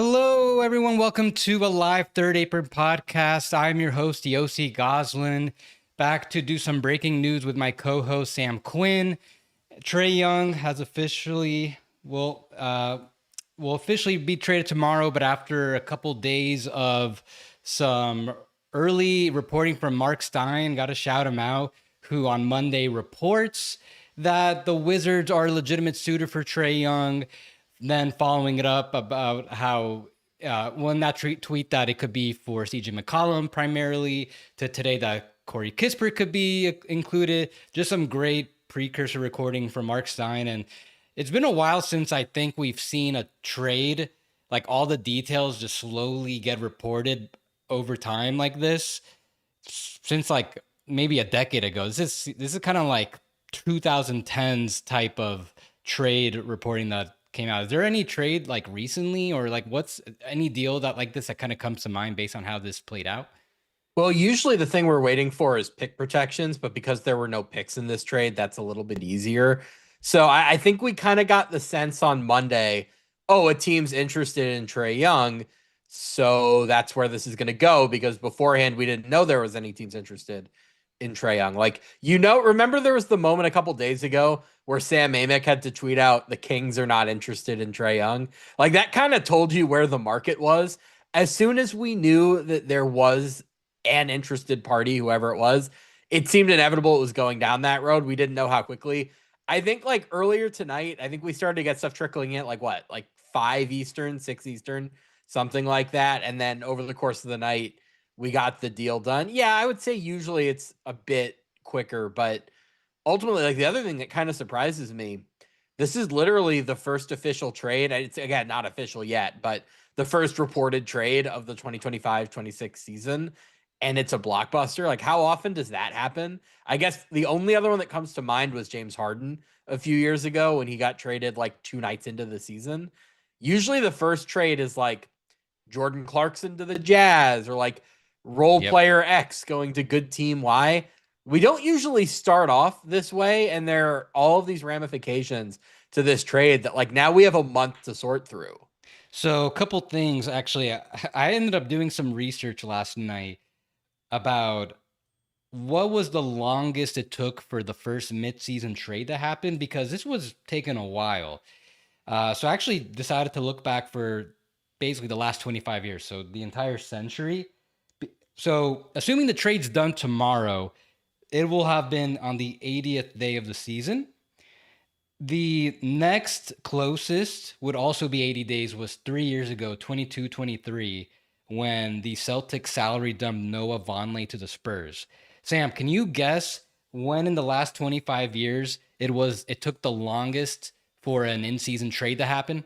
Hello, everyone. Welcome to a live Third Apron podcast. I'm your host, Yossi Goslin, back to do some breaking news with my co-host, Sam Quinn. Trae Young has will officially be traded tomorrow, but after a couple days of some early reporting from Mark Stein, got to shout him out, who on Monday reports that the Wizards are a legitimate suitor for Trae Young. Then following it up about how one that tweet that it could be for CJ McCollum primarily, to today that Corey Kispert could be included. Just some great precursor recording from Mark Stein. And it's been a while since I think we've seen a trade, like all the details just slowly get reported over time like this, since like maybe a decade ago. This is kind of like 2010s type of trade reporting that came out. Is there any trade like recently, or like what's any deal that like this that kind of comes to mind based on how this played out? Well, usually the thing we're waiting for is pick protections, but because there were no picks in this trade, that's a little bit easier. So I think we kind of got the sense on Monday, oh, a team's interested in Trae Young. So that's where this is going to go, because beforehand we didn't know there was any teams interested in Trae Young. Like, remember there was the moment a couple days ago where Sam Amick had to tweet out the Kings are not interested in Trae Young. Like, that kind of told you where the market was. As soon as we knew that there was an interested party, whoever it was, it seemed inevitable it was going down that road. We didn't know how quickly. I think like earlier tonight, I think we started to get stuff trickling in like 5 Eastern, 6 Eastern, something like that. And then over the course of the night, we got the deal done. Yeah, I would say usually it's a bit quicker, but ultimately, like the other thing that kind of surprises me, this is literally the first official trade. It's again not official yet, but the first reported trade of the 2025-26 season, and it's a blockbuster. Like, how often does that happen? I guess the only other one that comes to mind was James Harden a few years ago when he got traded like 2 nights into the season. Usually the first trade is like Jordan Clarkson to the Jazz, or like role player X going to good team Y. We don't usually start off this way, and there are all of these ramifications to this trade that like now we have a month to sort through. So a couple things actually. I ended up doing some research last night about what was the longest it took for the first midseason trade to happen, because this was taking a while. So I actually decided to look back for basically the last 25 years, so the entire century. So assuming the trade's done tomorrow, it will have been on the 80th day of the season. The next closest would also be 80 days, was 3 years ago, 22-23, when the Celtics salary dumped Noah Vonleh to the Spurs. Sam, can you guess when in the last 25 years it took the longest for an in-season trade to happen?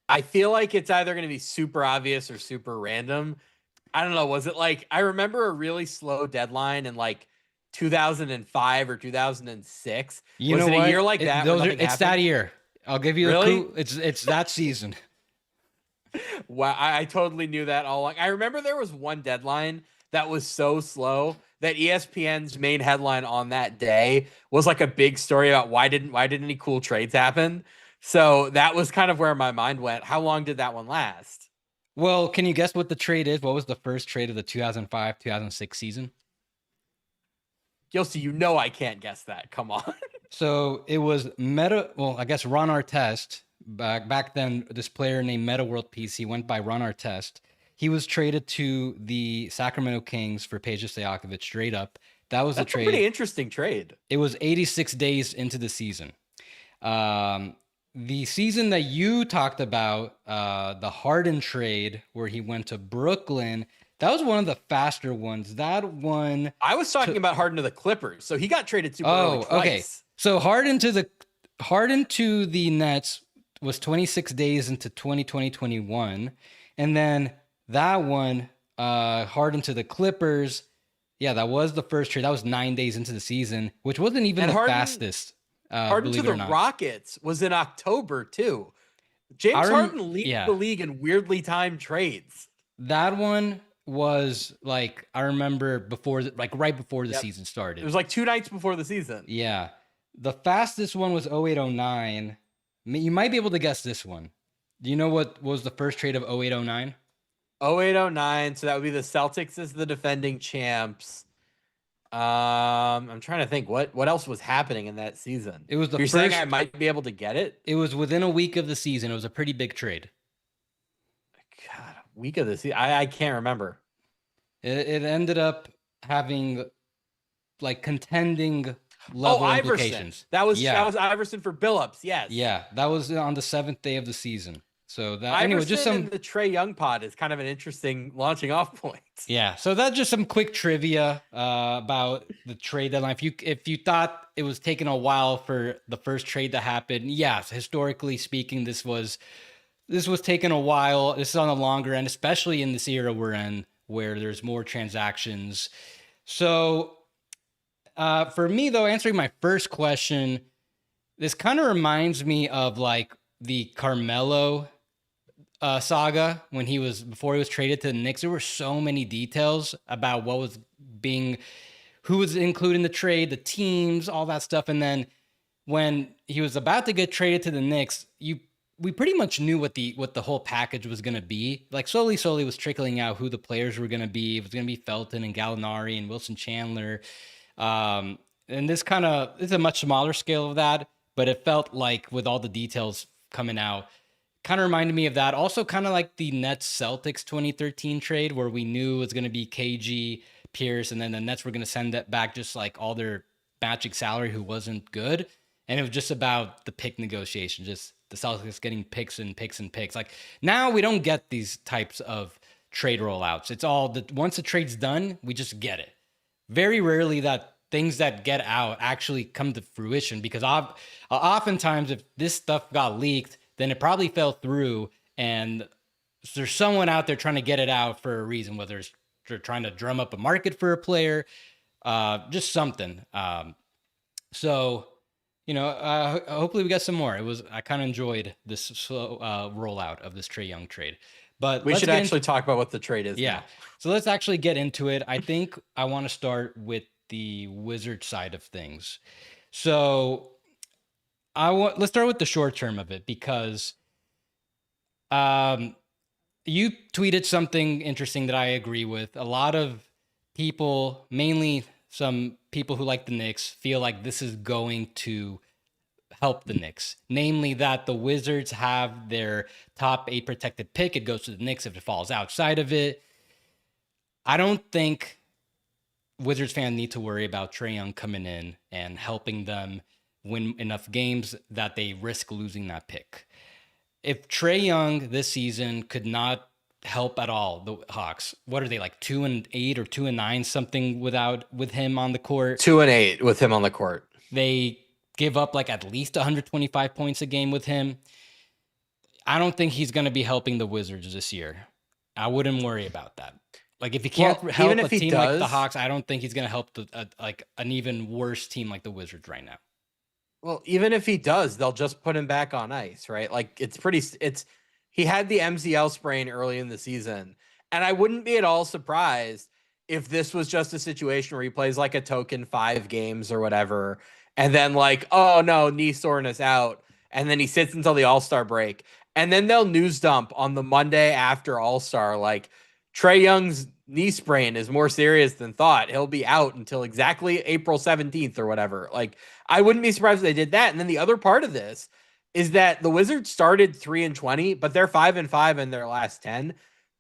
I feel like it's either going to be super obvious or super random. I don't know. Was it like, I remember a really slow deadline in like 2005 or 2006. You Was know it a what? year like that where nothing It's happened? that year. I'll give you Really? a clue. It's that season. Wow, I totally knew that all along. I remember there was one deadline that was so slow that ESPN's main headline on that day was like a big story about why didn't any cool trades happen. So that was kind of where my mind went. How long did that one last? Well, can you guess what the trade is? What was the first trade of the 2005-2006 season? Yossi, you know I can't guess that. Come on. So it was I guess Ron Artest. Back then, this player named Meta World Peace, he went by Ron Artest. He was traded to the Sacramento Kings for Peja Stojakovic straight up. That was the trade. That's a pretty interesting trade. It was 86 days into the season. The season that you talked about, the Harden trade, where he went to Brooklyn, that was one of the faster ones. That one. I was talking about Harden to the Clippers, so he got traded super early twice. Okay. So Harden to the Nets was 26 days into 2020-21, and then that one, Harden to the Clippers. Yeah, that was the first trade. That was 9 days into the season, which wasn't even fastest. Harden to the Rockets was in October too. James Harden leads the league in weirdly timed trades. That one was like, I remember right before the season started. It was like 2 nights before the season. Yeah. The fastest one was 08-09. You might be able to guess this one. Do you know what was the first trade of 0809? 0809. So that would be the Celtics as the defending champs. I'm trying to think what else was happening in that season. It was the You're saying I first. might be able to get it? It was within a week of the season. It was a pretty big trade. God, week of the season. I can't remember. It ended up having like contending Oh, level Iverson. implications. That was Yeah, Iverson for Billups. Yes. yeah, that was on the 7th day of the season. So that anyway, Iverson just some and the Trae Young pod is kind of an interesting launching off point. yeah. So that's just some quick trivia about the trade deadline. If you thought it was taking a while for the first trade to happen, yes, historically speaking, this was taking a while. This is on the longer end, especially in this era we're in, where there's more transactions. So for me, though, answering my first question, this kind of reminds me of like the Carmelo saga when before he was traded to the Knicks. There were so many details about what was being, who was included in the trade, the teams, all that stuff. And then when he was about to get traded to the Knicks, we pretty much knew what the whole package was going to be. Like slowly was trickling out who the players were going to be. It was going to be Felton and Gallinari and Wilson Chandler. And this it's a much smaller scale of that, but it felt like with all the details coming out, kind of reminded me of that. Also kind of like the Nets Celtics 2013 trade where we knew it was going to be KG, Pierce, and then the Nets were going to send that back just like all their matching salary who wasn't good. And it was just about the pick negotiation, just the Celtics getting picks and picks and picks. Like now we don't get these types of trade rollouts. It's all that once the trade's done, we just get it. Very rarely that things that get out actually come to fruition because oftentimes if this stuff got leaked, then it probably fell through and there's someone out there trying to get it out for a reason, whether it's they're trying to drum up a market for a player, just something. So, hopefully we got some more. I kind of enjoyed this slow rollout of this Trae Young trade. But we should actually talk about what the trade is. Yeah. Now. So let's actually get into it. I think I want to start with the Wizard side of things. So let's start with the short term of it because you tweeted something interesting that I agree with. A lot of people, mainly some people who like the Knicks, feel like this is going to help the Knicks. Namely that the Wizards have their top 8 protected pick. It goes to the Knicks if it falls outside of it. I don't think Wizards fans need to worry about Trae Young coming in and helping them win enough games that they risk losing that pick. If Trae Young this season could not help at all the Hawks, what are they like 2-8 or 2-9 something with him on the court? 2-8 with him on the court. They give up like at least 125 points a game with him. I don't think he's going to be helping the Wizards this year. I wouldn't worry about that. Like if he can't help a team like the Hawks, I don't think he's going to help like an even worse team like the Wizards right now. Well, even if he does, they'll just put him back on ice, right? Like he had the MCL sprain early in the season, and I wouldn't be at all surprised if this was just a situation where he plays like a token 5 games or whatever, and then like, oh no, knee soreness out, and then he sits until the All-Star break, and then they'll news dump on the Monday after All-Star like Trae Young's knee sprain is more serious than thought. He'll be out until exactly April 17th or whatever. Like, I wouldn't be surprised if they did that. And then the other part of this is that the Wizards started 3-20, but they're 5-5 in their last 10.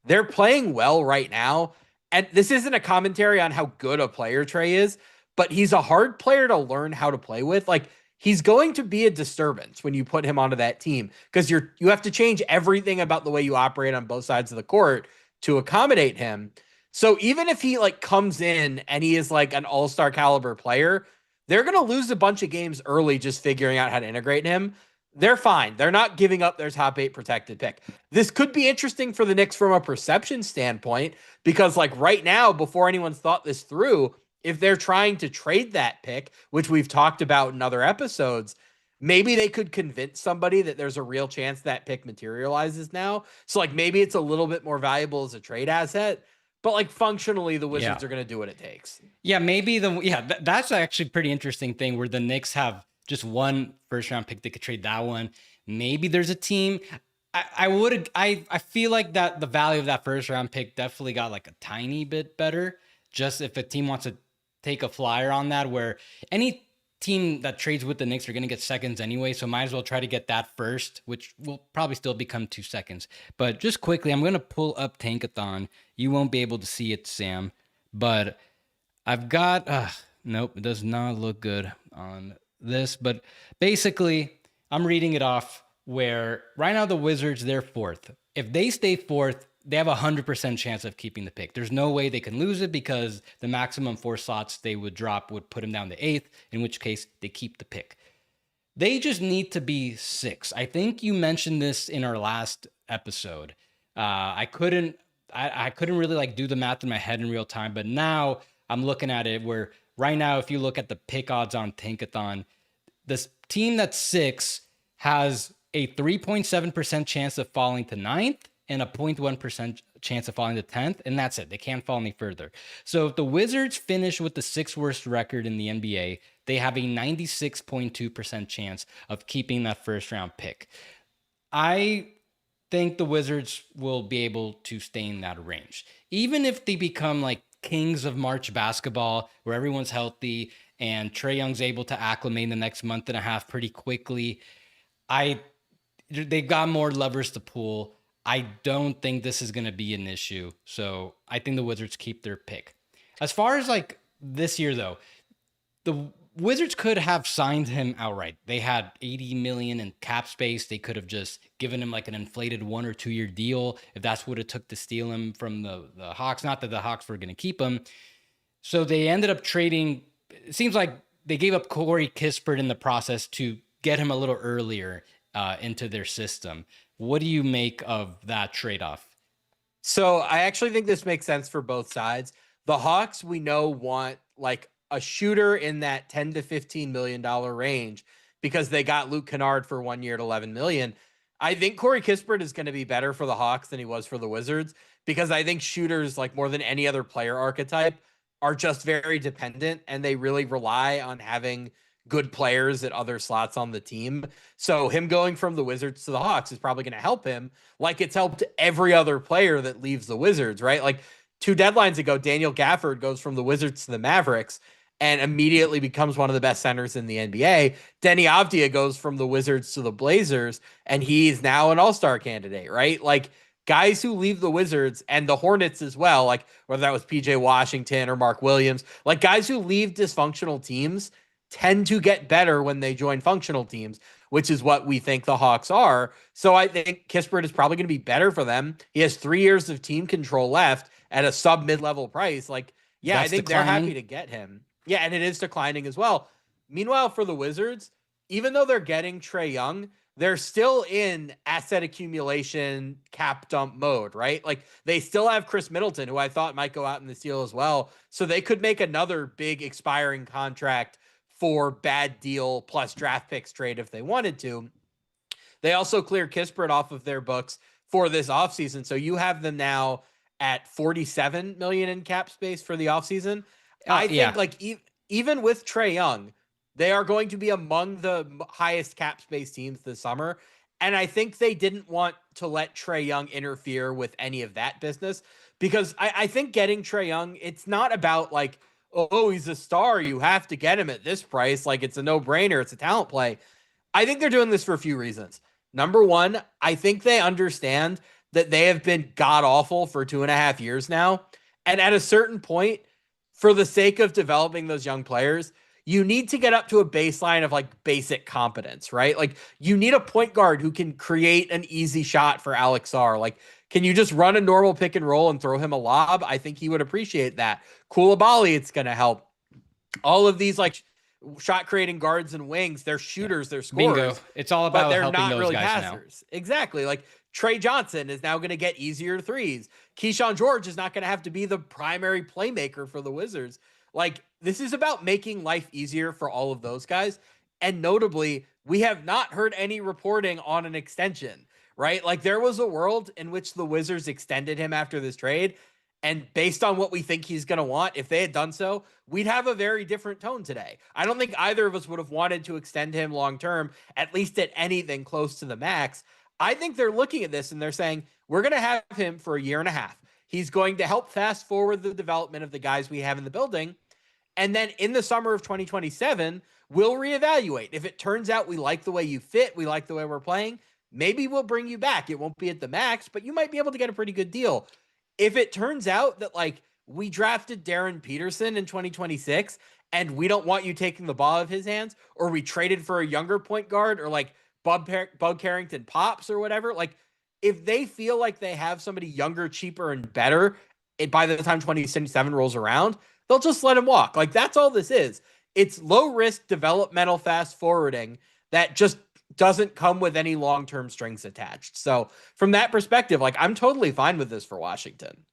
They're playing well right now. And this isn't a commentary on how good a player Trae is, but he's a hard player to learn how to play with. Like, he's going to be a disturbance when you put him onto that team because you have to change everything about the way you operate on both sides of the court to accommodate him. So even if he like comes in and he is like an all-star caliber player, they're going to lose a bunch of games early just figuring out how to integrate him. They're fine. They're not giving up their top 8 protected pick. This could be interesting for the Knicks from a perception standpoint because like right now, before anyone's thought this through, if they're trying to trade that pick, which we've talked about in other episodes, maybe they could convince somebody that there's a real chance that pick materializes now. So like maybe it's a little bit more valuable as a trade asset, but like functionally the Wizards are going to do what it takes. Yeah, maybe that's actually a pretty interesting thing where the Knicks have just one first round pick. They could trade that one. Maybe there's a team. I would I feel like that the value of that first round pick definitely got like a tiny bit better. Just if a team wants to take a flyer on that, where any team that trades with the Knicks are going to get seconds anyway, so might as well try to get that first, which will probably still become 2 seconds. But just quickly, I'm going to pull up Tankathon. You won't be able to see it, Sam, but I've got nope, it does not look good on this, but basically I'm reading it off where right now the Wizards, they're fourth. If they stay fourth, they have a 100% chance of keeping the pick. There's no way they can lose it because the maximum 4 slots they would drop would put them down to eighth, in which case they keep the pick. They just need to be six. I think you mentioned this in our last episode. I couldn't really like do the math in my head in real time, but now I'm looking at it where right now, if you look at the pick odds on Tankathon, this team that's six has a 3.7% chance of falling to ninth and a 0.1% chance of falling to 10th. And that's it. They can't fall any further. So if the Wizards finish with the sixth worst record in the NBA, they have a 96.2% chance of keeping that first round pick. I think the Wizards will be able to stay in that range. Even if they become like kings of March basketball, where everyone's healthy and Trae Young's able to acclimate in the next month and a half pretty quickly, they've got more levers to pull. I don't think this is going to be an issue. So I think the Wizards keep their pick. As far as like this year, though, the Wizards could have signed him outright. They had 80 million in cap space. They could have just given him like an inflated 1 or 2 year deal if that's what it took to steal him from the Hawks. Not that the Hawks were going to keep him. So they ended up trading. It seems like they gave up Corey Kispert in the process to get him a little earlier into their system. What do you make of that trade-off? So I actually think this makes sense for both sides. The Hawks, we know, want like a shooter in that 10 to $15 million range because they got Luke Kennard for 1 year at 11 million. I think Corey Kispert is going to be better for the Hawks than he was for the Wizards because I think shooters, like more than any other player archetype, are just very dependent and they really rely on having good players at other slots on the team. So him going from the Wizards to the Hawks is probably going to help him like it's helped every other player that leaves the Wizards, right? Like 2 deadlines ago, Daniel Gafford goes from the Wizards to the Mavericks and immediately becomes one of the best centers in the NBA. Denny Avdia goes from the Wizards to the Blazers, and he's now an all-star candidate, right? Like guys who leave the Wizards and the Hornets as well, like whether that was PJ Washington or Mark Williams, like guys who leave dysfunctional teams tend to get better when they join functional teams, which is what we think the Hawks are. So I think Kispert is probably going to be better for them. He has 3 years of team control left at a sub mid-level price. Like, yeah, That's I think declining. they're happy to get him. Yeah, and it is declining as well. Meanwhile, for the Wizards, even though they're getting Trae Young, they're still in asset accumulation cap dump mode, right? Like they still have Chris Middleton, who I thought might go out in this deal as well. So they could make another big expiring contract for bad deal plus draft picks trade if they wanted to. They also cleared Kispert off of their books for this offseason. So you have them now at 47 million in cap space for the offseason. I think like even with Trae Young, they are going to be among the highest cap space teams this summer. And I think they didn't want to let Trae Young interfere with any of that business because I think getting Trae Young, it's not about like, oh, he's a star, you have to get him at this price. Like it's a no-brainer. It's a talent play. I think they're doing this for a few reasons. Number one, I think they understand that they have been god-awful for 2.5 years now. And at a certain point, for the sake of developing those young players, you need to get up to a baseline of like basic competence, right? Like you need a point guard who can create an easy shot for Alex Sarr. Like, can you just run a normal pick and roll and throw him a lob? I think he would appreciate that. Koulibaly, it's going to help. All of these like shot creating guards and wings, they're shooters, they're scorers. Bingo. It's all about but they're helping not those really guys passers. Exactly. Like Trey Johnson is now going to get easier threes. Keyshawn George is not going to have to be the primary playmaker for the Wizards. Like this is about making life easier for all of those guys. And notably, we have not heard any reporting on an extension, right? Like there was a world in which the Wizards extended him after this trade. And based on what we think he's going to want, if they had done so, we'd have a very different tone today. I don't think either of us would have wanted to extend him long term, at least at anything close to the max. I think they're looking at this and they're saying, we're going to have him for a year and a half. He's going to help fast forward the development of the guys we have in the building. And then in the summer of 2027, we'll reevaluate. If it turns out we like the way you fit, we like the way we're playing, maybe we'll bring you back. It won't be at the max, but you might be able to get a pretty good deal. If it turns out that like we drafted Darren Peterson in 2026 and we don't want you taking the ball out of his hands, or we traded for a younger point guard, or like Bud Carrington pops or whatever, like if they feel like they have somebody younger, cheaper, and better by the time 2027 rolls around, they'll just let him walk. Like that's all this is. It's low risk developmental fast forwarding that just doesn't come with any long-term strings attached. So from that perspective, like I'm totally fine with this for Washington.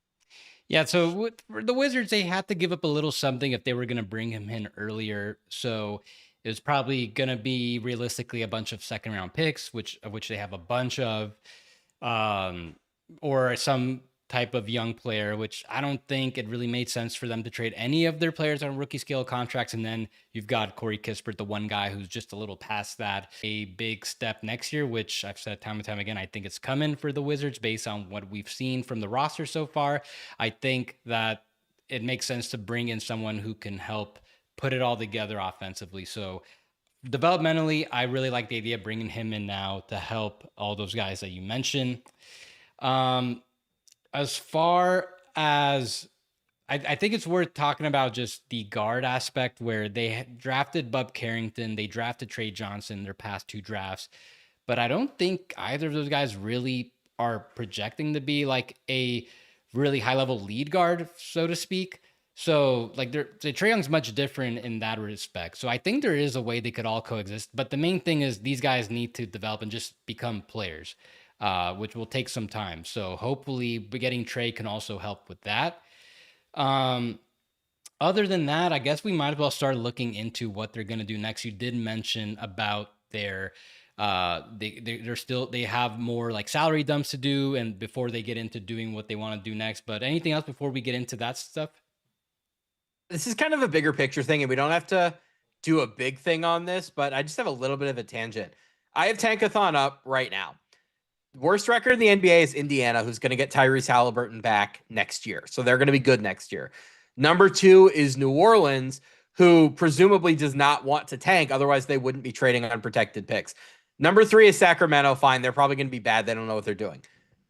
Yeah, so for the Wizards, they had to give up a little something if they were going to bring him in earlier. So it was probably going to be realistically a bunch of second round picks, of which they have a bunch of, um, or some type of young player, which I don't think it really made sense for them to trade any of their players on rookie scale contracts. And then you've got Corey Kispert, the one guy who's just a little past that, a big step next year, which I've said time and time again, I think it's coming for the Wizards based on what we've seen from the roster so far. I think that it makes sense to bring in someone who can help put it all together offensively. So developmentally, I really like the idea of bringing him in now to help all those guys that you mentioned. As far as I think it's worth talking about just the guard aspect, where they drafted Bub Carrington, they drafted Trey Johnson their past two drafts, but I don't think either of those guys really are projecting to be like a really high level lead guard, so to speak. So like Trae Young's much different in that respect. So I think there is a way they could all coexist. But the main thing is these guys need to develop and just become players, which will take some time. So hopefully getting Trae can also help with that. Other than that, I guess we might as well start looking into what they're going to do next. You did mention about their they have more like salary dumps to do, and before they get into doing what they want to do next. But anything else before we get into that stuff? This is kind of a bigger picture thing, and we don't have to do a big thing on this, but I just have a little bit of a tangent. I have Tankathon up right now. Worst record in the NBA is Indiana, who's going to get Tyrese Halliburton back next year. So they're going to be good next year. Number 2 is New Orleans, who presumably does not want to tank. Otherwise, they wouldn't be trading unprotected picks. Number 3 is Sacramento. Fine. They're probably going to be bad. They don't know what they're doing.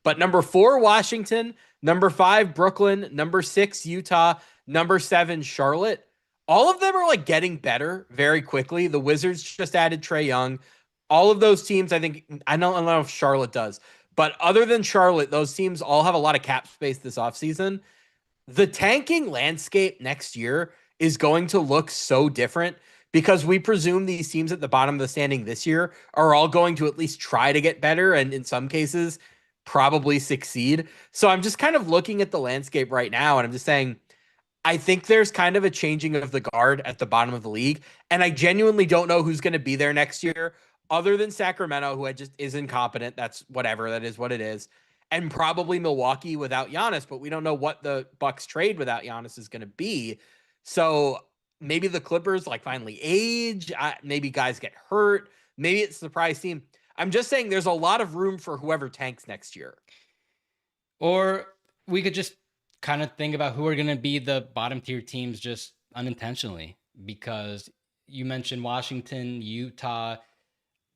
But number 4, Washington. Number 5, Brooklyn. Number 6, Utah. Number 7, Charlotte. All of them are like getting better very quickly. The Wizards just added Trae Young. All of those teams, I don't know if Charlotte does, but other than Charlotte, those teams all have a lot of cap space this offseason. The tanking landscape next year is going to look so different because we presume these teams at the bottom of the standing this year are all going to at least try to get better, and in some cases probably succeed. So I'm just kind of looking at the landscape right now, and I'm just saying, I think there's kind of a changing of the guard at the bottom of the league, and I genuinely don't know who's going to be there next year other than Sacramento, who just is incompetent. That's whatever. That is what it is. And probably Milwaukee without Giannis, but we don't know what the Bucks trade without Giannis is going to be. So maybe the Clippers like finally age. Maybe guys get hurt. Maybe it's a surprise team. I'm just saying there's a lot of room for whoever tanks next year. Or we could just kind of think about who are going to be the bottom tier teams just unintentionally, because you mentioned Washington, Utah,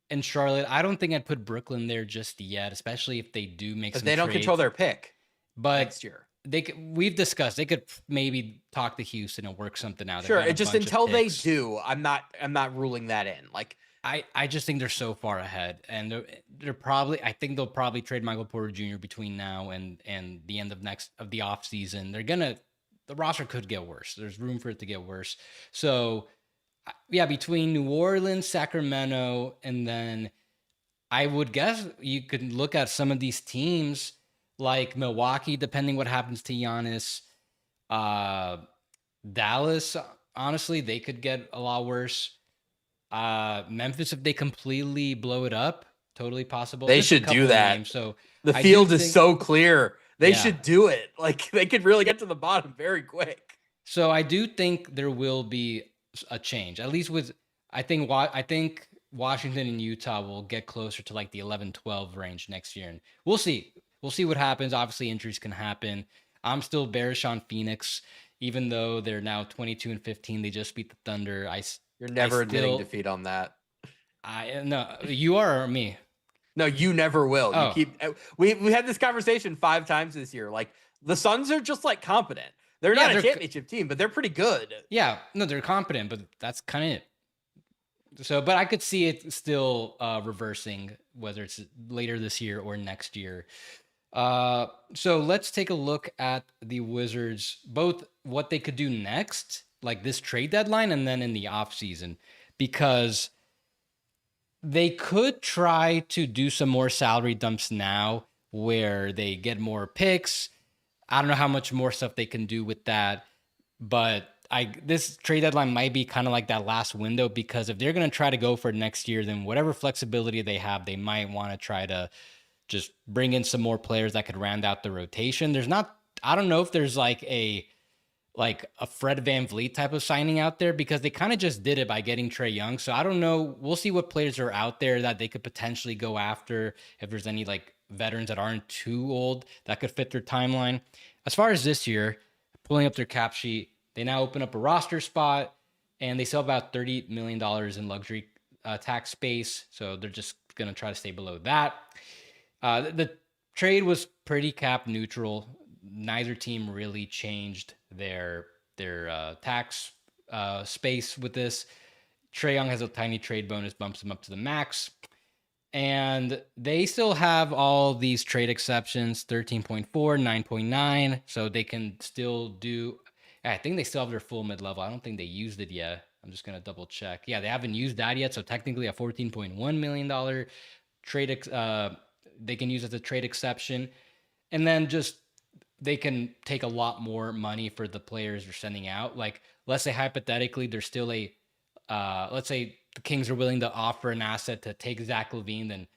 and Charlotte. I don't think I'd put Brooklyn there just yet, especially if they do make some trades. They don't control their pick next year. We've discussed they could maybe talk to Houston and work something out. Sure, it just until they do, I'm not ruling that in. Like I just think they're so far ahead, and they're probably. I think they'll probably trade Michael Porter Jr. between now and the end of the off season. The roster could get worse. There's room for it to get worse. So yeah, between New Orleans, Sacramento, and then I would guess you could look at some of these teams like Milwaukee, depending what happens to Giannis. Dallas, honestly, they could get a lot worse. Memphis, if they completely blow it up, totally possible. They should do that. Names, so the field is so clear. They should do it. Like they could really get to the bottom very quick. So I do think there will be a change, at least with I think Washington and Utah will get closer to like the 11-12 range next year. And we'll see. We'll see what happens. Obviously, injuries can happen. I'm still bearish on Phoenix, even though they're now 22-15. They just beat the Thunder. You're I never admitting still, defeat on that. no, you are or me? No, you never will. You Oh, keep we had this conversation 5 times this year. Like the Suns are just like competent. They're yeah, not a championship team, but they're pretty good. yeah, no, they're competent, but that's kind of it. So, but I could see it still reversing, whether it's later this year or next year. So let's take a look at the Wizards, both what they could do next, like this trade deadline, and then in the offseason, because they could try to do some more salary dumps now where they get more picks. I don't know how much more stuff they can do with that, but this trade deadline might be kind of like that last window, because if they're going to try to go for next year, then whatever flexibility they have, they might want to try to just bring in some more players that could round out the rotation. I don't know if there's like a Fred VanVleet type of signing out there, because they kind of just did it by getting Trae Young. So I don't know. We'll see what players are out there that they could potentially go after, if there's any like veterans that aren't too old that could fit their timeline. As far as this year, pulling up their cap sheet, they now open up a roster spot, and they still have about $30 million in luxury tax space. So they're just going to try to stay below that. The trade was pretty cap neutral. Neither team really changed their tax space with this. Trae Young has a tiny trade bonus, bumps him up to the max. And they still have all these trade exceptions, 13.4, 9.9. So they can still do, I think they still have their full mid-level. I don't think they used it yet. I'm just going to double check. Yeah, they haven't used that yet. So technically a $14.1 million trade, they can use as a trade exception. And then just, they can take a lot more money for the players they're sending out. Like, let's say hypothetically, there's still let's say the Kings are willing to offer an asset to take Zach LaVine, then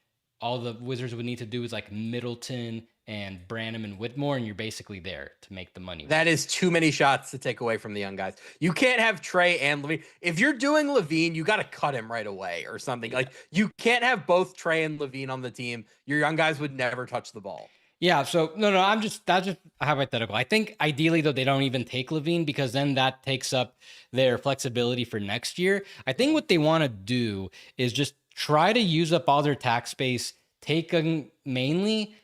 all the Wizards would need to do is like Middleton and Branham and Whitmore, and you're basically there to make the money. That is too many shots to take away from the young guys. You can't have Trae and LaVine. If you're doing LaVine, you got to cut him right away or something. Yeah. Like you can't have both Trae and LaVine on the team. Your young guys would never touch the ball. Yeah, so no, that's just hypothetical. I think ideally though they don't even take LaVine, because then that takes up their flexibility for next year. I think what they want to do is just try to use up all their tax space, taking mainly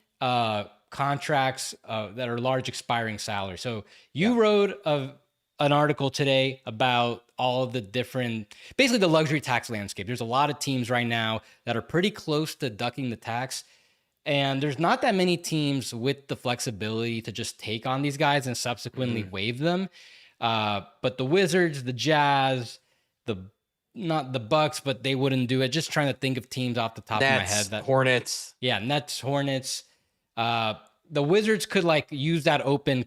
contracts that are large expiring salaries. So you wrote an article today about all of the different, basically the luxury tax landscape. There's a lot of teams right now that are pretty close to ducking the tax. And there's not that many teams with the flexibility to just take on these guys and subsequently waive them. But the Wizards, the Jazz, not the Bucks, but they wouldn't do it. Just trying to think of teams off the top of my head. Hornets. Yeah, Nets, Hornets. The Wizards could like use that open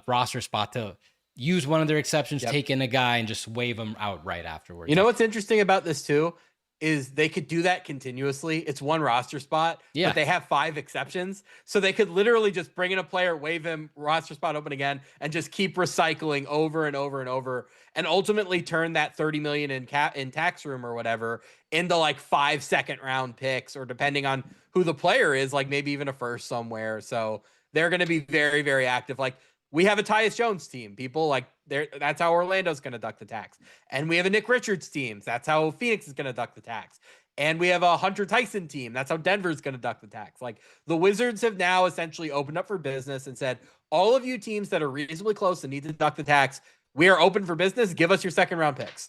roster spot to use one of their exceptions, take in a guy, and just waive them out right afterwards. You know what's interesting about this too? Is they could do that continuously. It's one roster spot, but they have 5 exceptions. So they could literally just bring in a player, waive him, roster spot open again, and just keep recycling over and over and over, and ultimately turn that 30 million in tax room or whatever into like 5 second-round picks, or depending on who the player is, like maybe even a first somewhere. So they're going to be very, very active. Like we have a Tyus Jones team. People like that's how Orlando's going to duck the tax. And we have a Nick Richards team. That's how Phoenix is going to duck the tax. And we have a Hunter Tyson team. That's how Denver's going to duck the tax. Like the Wizards have now essentially opened up for business and said, all of you teams that are reasonably close and need to duck the tax, we are open for business. Give us your second round picks.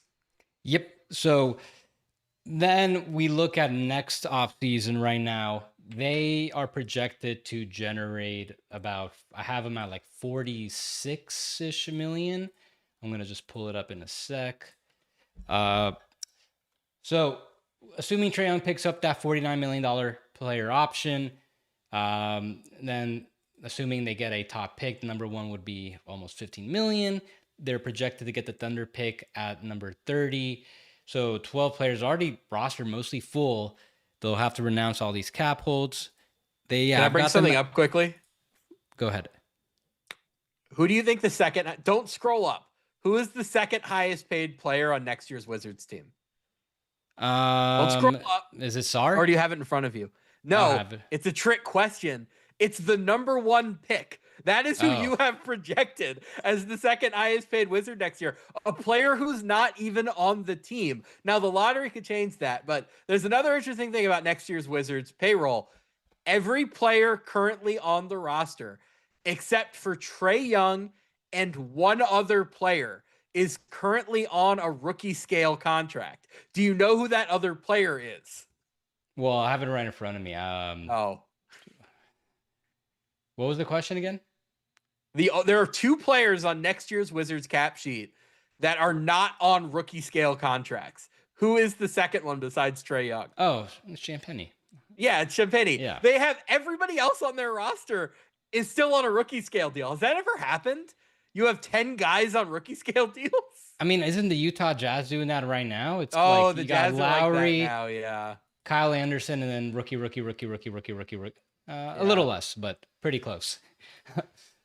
Yep. So then we look at next offseason right now. They are projected to generate about, I have them at like 46-ish million. I'm going to just pull it up in a sec. So assuming Trae Young picks up that $49 million player option, then assuming they get a top pick, the number 1 would be almost 15 million. They're projected to get the Thunder pick at number 30. So 12 players already roster mostly full. They'll have to renounce all these cap holds. Can I bring something up quickly? Go ahead. Who do you think the second? Don't scroll up. Who is the second highest paid player on next year's Wizards team? Don't scroll Um, up. is it Or Sar? do you have it in front of you? I'll No, have it. it's a trick question. It's the number one pick. That is who Oh, you have projected as the second highest paid Wizard next year. A player who's not even on the team. Now, the lottery could change that, but there's another interesting thing about next year's Wizards payroll. Every player currently on the roster, except for Trae Young and one other player, is currently on a rookie scale contract. Do you know who that other player is? well, I have it right in front of me. Oh, What was the question again? there are two players on next year's Wizards cap sheet that are not on rookie scale contracts. Who is the second one besides Trae Young? Oh, Champagne. Yeah, it's Champagny. Yeah. They have everybody else on their roster is still on a rookie scale deal. Has that ever happened? You have 10 guys on rookie scale deals? I mean, isn't the Utah Jazz doing that right now? It's Oh, like the you got Jazz are like that Lowry, now, yeah. Kyle Anderson, and then rookie. A little less, but pretty close.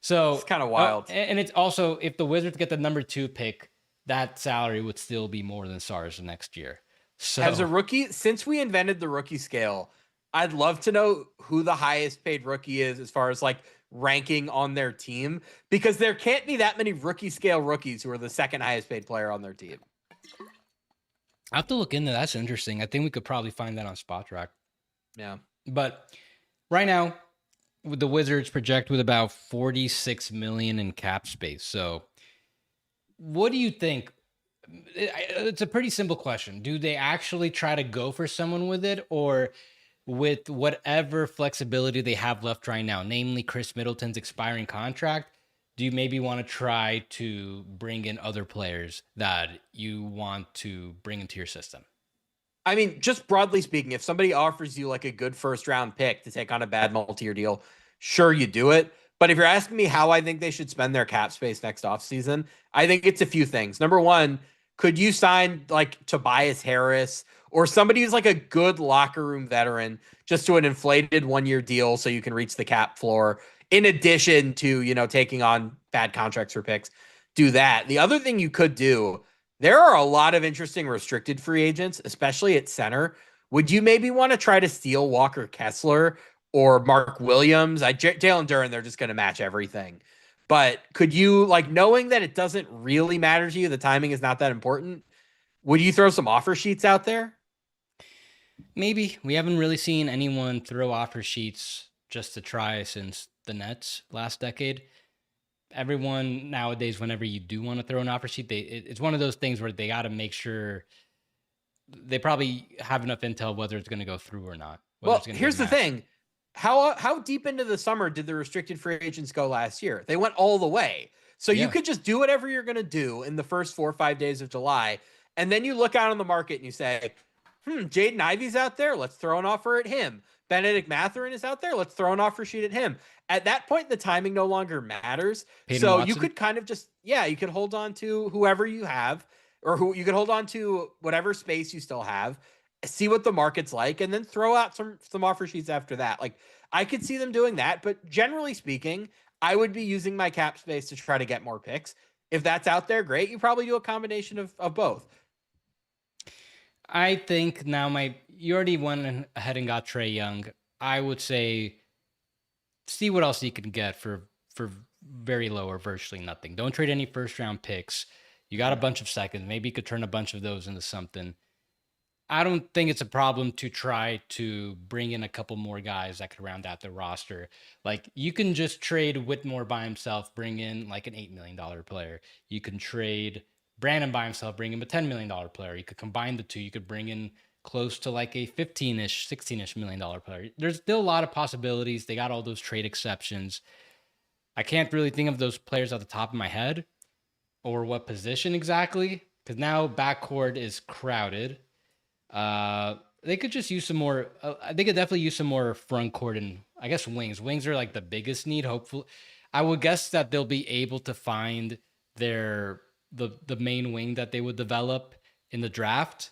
So It's kind of wild. and it's also if the Wizards get the number 2 pick, that salary would still be more than SARS next year. So As a rookie, since we invented the rookie scale, I'd love to know who the highest paid rookie is as far as like ranking on their team, because there can't be that many rookie scale rookies who are the second highest paid player on their team. I have to look into that. That's interesting. I think we could probably find that on Spot Track. Yeah. But right now, with the Wizards project with about 46 million in cap space. So what do you think? It's a pretty simple question. Do they actually try to go for someone with it, or with whatever flexibility they have left right now, namely Chris Middleton's expiring contract, do you maybe want to try to bring in other players that you want to bring into your system? I mean, just broadly speaking, if somebody offers you like a good first round pick to take on a bad multi-year deal, sure, you do it. But if you're asking me how I think they should spend their cap space next offseason, I think it's a few things. Number one, could you sign like Tobias Harris or somebody who's like a good locker room veteran just to an inflated 1-year deal so you can reach the cap floor in addition to, taking on bad contracts for picks? Do that. The other thing you could do, there are a lot of interesting restricted free agents, especially at center. Would you maybe want to try to steal Walker Kessler or Mark Williams? Jalen Duren, they're just going to match everything. But could you, like, knowing that it doesn't really matter to you, the timing is not that important, would you throw some offer sheets out there? Maybe. We haven't really seen anyone throw offer sheets just to try since the Nets last decade. Everyone nowadays, whenever you do want to throw an offer sheet, it's one of those things where they got to make sure they probably have enough intel whether it's going to go through or not. Well, here's the thing. How deep into the summer did the restricted free agents go last year? They went all the way. So you could just do whatever you're going to do in the first 4 or 5 days of July. And then you look out on the market and you say, Jaden Ivey's out there. Let's throw an offer at him. Benedict Mathurin is out there. Let's throw an offer sheet at him. At that point, the timing no longer matters. Peyton so Watson? you could kind of just, you could hold on to whoever you have, or you could hold on to whatever space you still have, see what the market's like, and then throw out some offer sheets after that. Like, I could see them doing that, but generally speaking, I would be using my cap space to try to get more picks. If that's out there, great. You probably do a combination of both. I think now you already went ahead and got Trae Young. I would say see what else you can get for very low or virtually nothing. Don't trade any first round picks. You got a bunch of seconds. Maybe you could turn a bunch of those into something. I don't think it's a problem to try to bring in a couple more guys that could round out the roster. Like, you can just trade Whitmore by himself, bring in like an $8 million player. You can trade Brandon by himself, bring him a $10 million player. You could combine the two. You could bring in close to like a 15-ish, 16-ish $1 million player. There's still a lot of possibilities. They got all those trade exceptions. I can't really think of those players at the top of my head or what position exactly, because now backcourt is crowded. They could just use some more. They could definitely use some more front court and I guess wings. Wings are like the biggest need. Hopefully, I would guess that they'll be able to find the main wing that they would develop in the draft,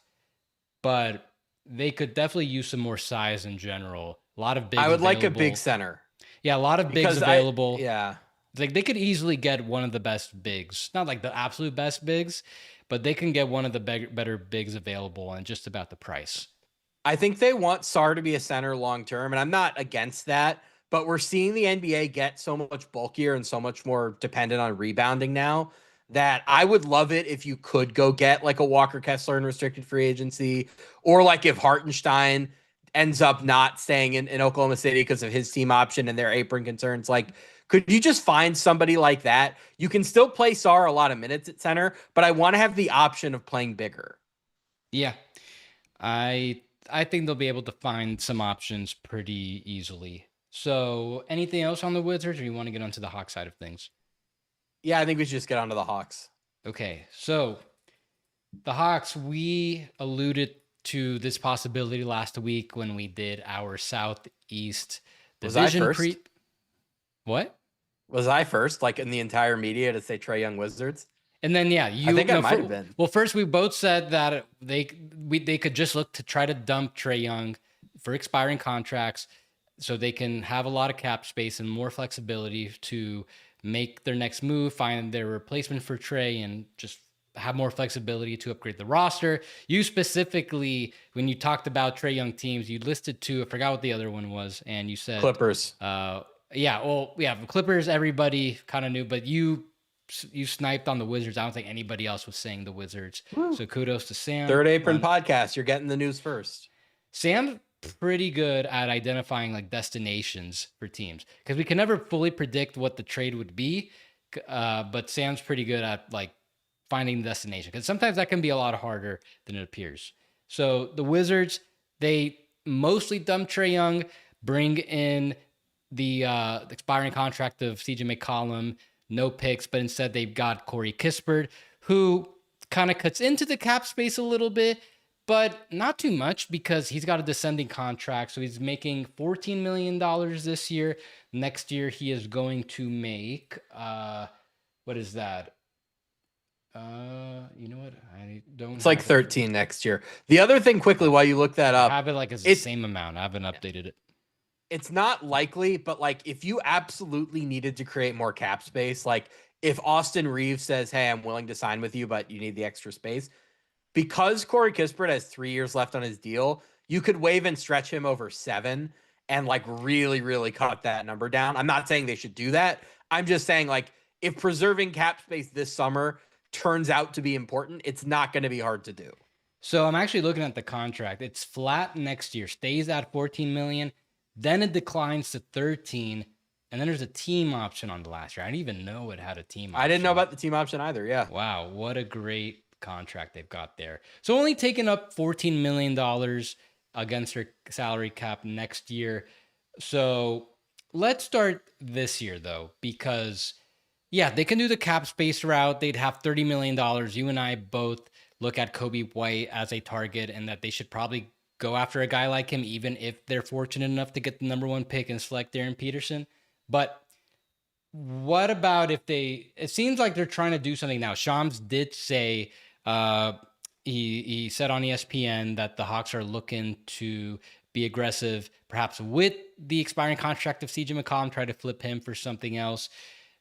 but they could definitely use some more size in general. A lot of bigs. I would like a big center. Yeah, a lot of bigs available. Yeah. Like, they could easily get one of the best bigs, not like the absolute best bigs, but they can get one of the better bigs available and just about the price. I think they want Sarr to be a center long term, and I'm not against that. But we're seeing the NBA get so much bulkier and so much more dependent on rebounding now that I would love it if you could go get like a Walker Kessler in restricted free agency, or like if Hartenstein ends up not staying in Oklahoma City because of his team option and their apron concerns. Like, could you just find somebody like that? You can still play Sarr a lot of minutes at center, but I want to have the option of playing bigger. Yeah, I think they'll be able to find some options pretty easily. So, anything else on the Wizards, or you want to get onto the Hawks side of things? Yeah, I think we should just get onto the Hawks. Okay, so the Hawks, we alluded to this possibility last week when we did our Southeast division. Was I first? What? Was I first, like in the entire media, to say Trae Young Wizards? And then I think I might have been. Well, first we both said that they could just look to try to dump Trae Young for expiring contracts, so they can have a lot of cap space and more flexibility to make their next move, find their replacement for Trae, and just have more flexibility to upgrade the roster. You specifically, when you talked about Trae Young teams, you listed two. I forgot what the other one was, and you said Clippers. Clippers. Everybody kind of knew, but you sniped on the Wizards. I don't think anybody else was saying the Wizards. Woo. So kudos to Sam. Third Apron podcast. You're getting the news first. Sam's pretty good at identifying like destinations for teams, because we can never fully predict what the trade would be. But Sam's pretty good at like finding the destination, because sometimes that can be a lot harder than it appears. So the Wizards, they mostly dump Trae Young, bring in the expiring contract of CJ McCollum, no picks, but instead they've got Corey Kispert, who kind of cuts into the cap space a little bit, but not too much, because he's got a descending contract. So he's making $14 million this year. Next year, he is going to make, what is that? You know what? I don't. It's like 13 next year. The other thing, quickly, while you look that up, I have it like it's the same amount. I haven't updated it. It's not likely, but like if you absolutely needed to create more cap space, like if Austin Reeves says, "Hey, I'm willing to sign with you, but you need the extra space," because Corey Kispert has 3 years left on his deal, you could waive and stretch him over 7 and like really, really cut that number down. I'm not saying they should do that. I'm just saying, like, if preserving cap space this summer turns out to be important, it's not going to be hard to do. So I'm actually looking at the contract. It's flat next year, stays at 14 million, then it declines to 13, and then there's a team option on the last year. I didn't even know it had a team option. I didn't know about the team option either. Yeah. Wow, what a great contract they've got there. So only taking up $14 million against their salary cap next year. So let's start this year, though, because yeah, they can do the cap space route. They'd have $30 million. You and I both look at Kobe White as a target, and that they should probably go after a guy like him, even if they're fortunate enough to get the number 1 pick and select Darren Peterson. But what about if it seems like they're trying to do something now. Shams did say, he said on ESPN that the Hawks are looking to be aggressive, perhaps with the expiring contract of CJ McCollum, try to flip him for something else.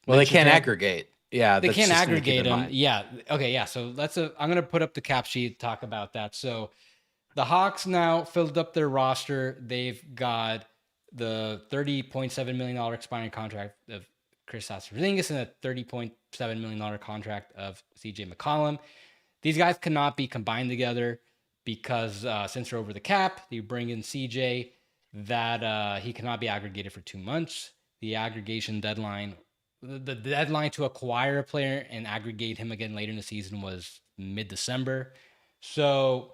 Well, they can't aggregate. Yeah, they can't aggregate them. Yeah. Okay. Yeah. So I'm going to put up the cap sheet, talk about that. So the Hawks now filled up their roster. They've got the $30.7 million expiring contract of Kristaps Porzingis and a $30.7 million contract of CJ McCollum. These guys cannot be combined together, because since they're over the cap, you bring in CJ, that he cannot be aggregated for 2 months. The aggregation deadline, the deadline to acquire a player and aggregate him again later in the season, was mid-December. So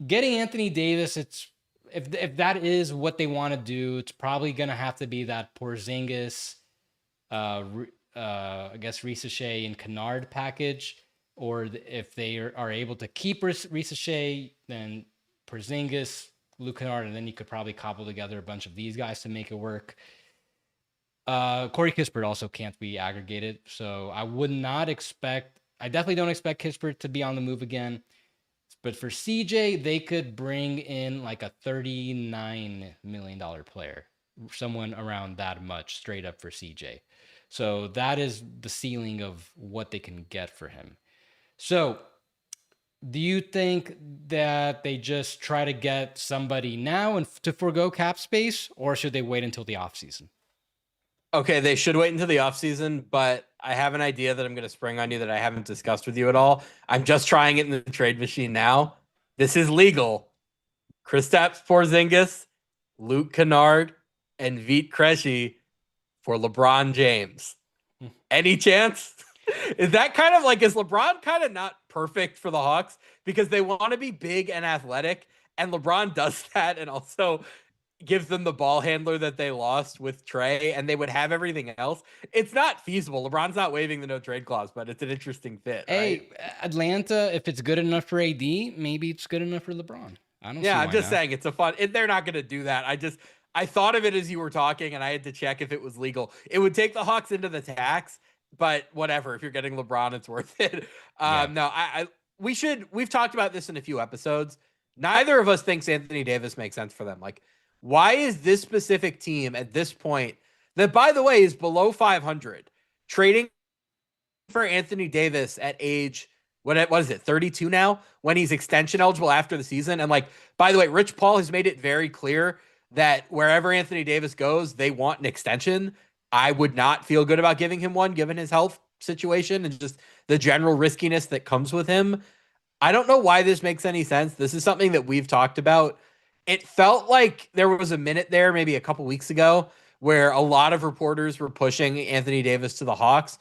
getting Anthony Davis, it's if that is what they want to do, it's probably going to have to be that Porzingis, I guess Ricochet and Kennard package, or if they are able to keep Ricochet, then Porzingis, Luke Kennard, and then you could probably cobble together a bunch of these guys to make it work. Corey Kispert also can't be aggregated, so I definitely don't expect Kispert to be on the move again. But for CJ, they could bring in like a $39 million player, someone around that much straight up for CJ. So that is the ceiling of what they can get for him. So Do you think that they just try to get somebody now and to forego cap space, or should they wait until the offseason? Okay, they should wait until the offseason, but I have an idea that I'm going to spring on you that I haven't discussed with you at all. I'm just trying it in the trade machine now. This is legal. Kristaps Porzingis, Luke Kennard, and Vít Krejci for LeBron James. Any chance? Is that kind of like, is LeBron kind of not perfect for the Hawks because they want to be big and athletic, and LeBron does that and also gives them the ball handler that they lost with Trae, and they would have everything else. It's not feasible. LeBron's not waiving the no trade clause, but it's an interesting fit, right? Hey, Atlanta, if it's good enough for AD, maybe it's good enough for LeBron. I don't Yeah, see I'm why just not. saying it's a fun. They're not going to do that. I thought of it as you were talking, and I had to check if it was legal. It would take the Hawks into the tax, but whatever. If you're getting LeBron, it's worth it. Yeah. No, we should. We've talked about this in a few episodes. Neither of us thinks Anthony Davis makes sense for them. Like, why is this specific team at this point that, by the way, is below 500 trading for Anthony Davis at age what is it 32 now when he's extension eligible after the season? And like, by the way, Rich Paul has made it very clear that wherever Anthony Davis goes, they want an extension. I would not feel good about giving him one given his health situation and just the general riskiness that comes with him. I don't know why this makes any sense. This is something that we've talked about. It felt like there was a minute there, maybe a couple weeks ago, where a lot of reporters were pushing Anthony Davis to the Hawks.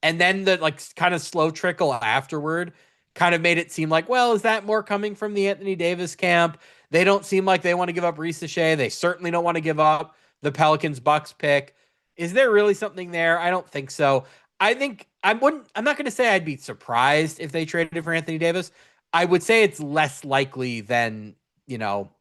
And then the like kind of slow trickle afterward kind of made it seem like, well, is that more coming from the Anthony Davis camp? They don't seem like they want to give up Reese Shea. They certainly don't want to give up the Pelicans Bucks pick. Is there really something there? I don't think so. I think I'm not going to say I'd be surprised if they traded for Anthony Davis. I would say it's less likely than, you know,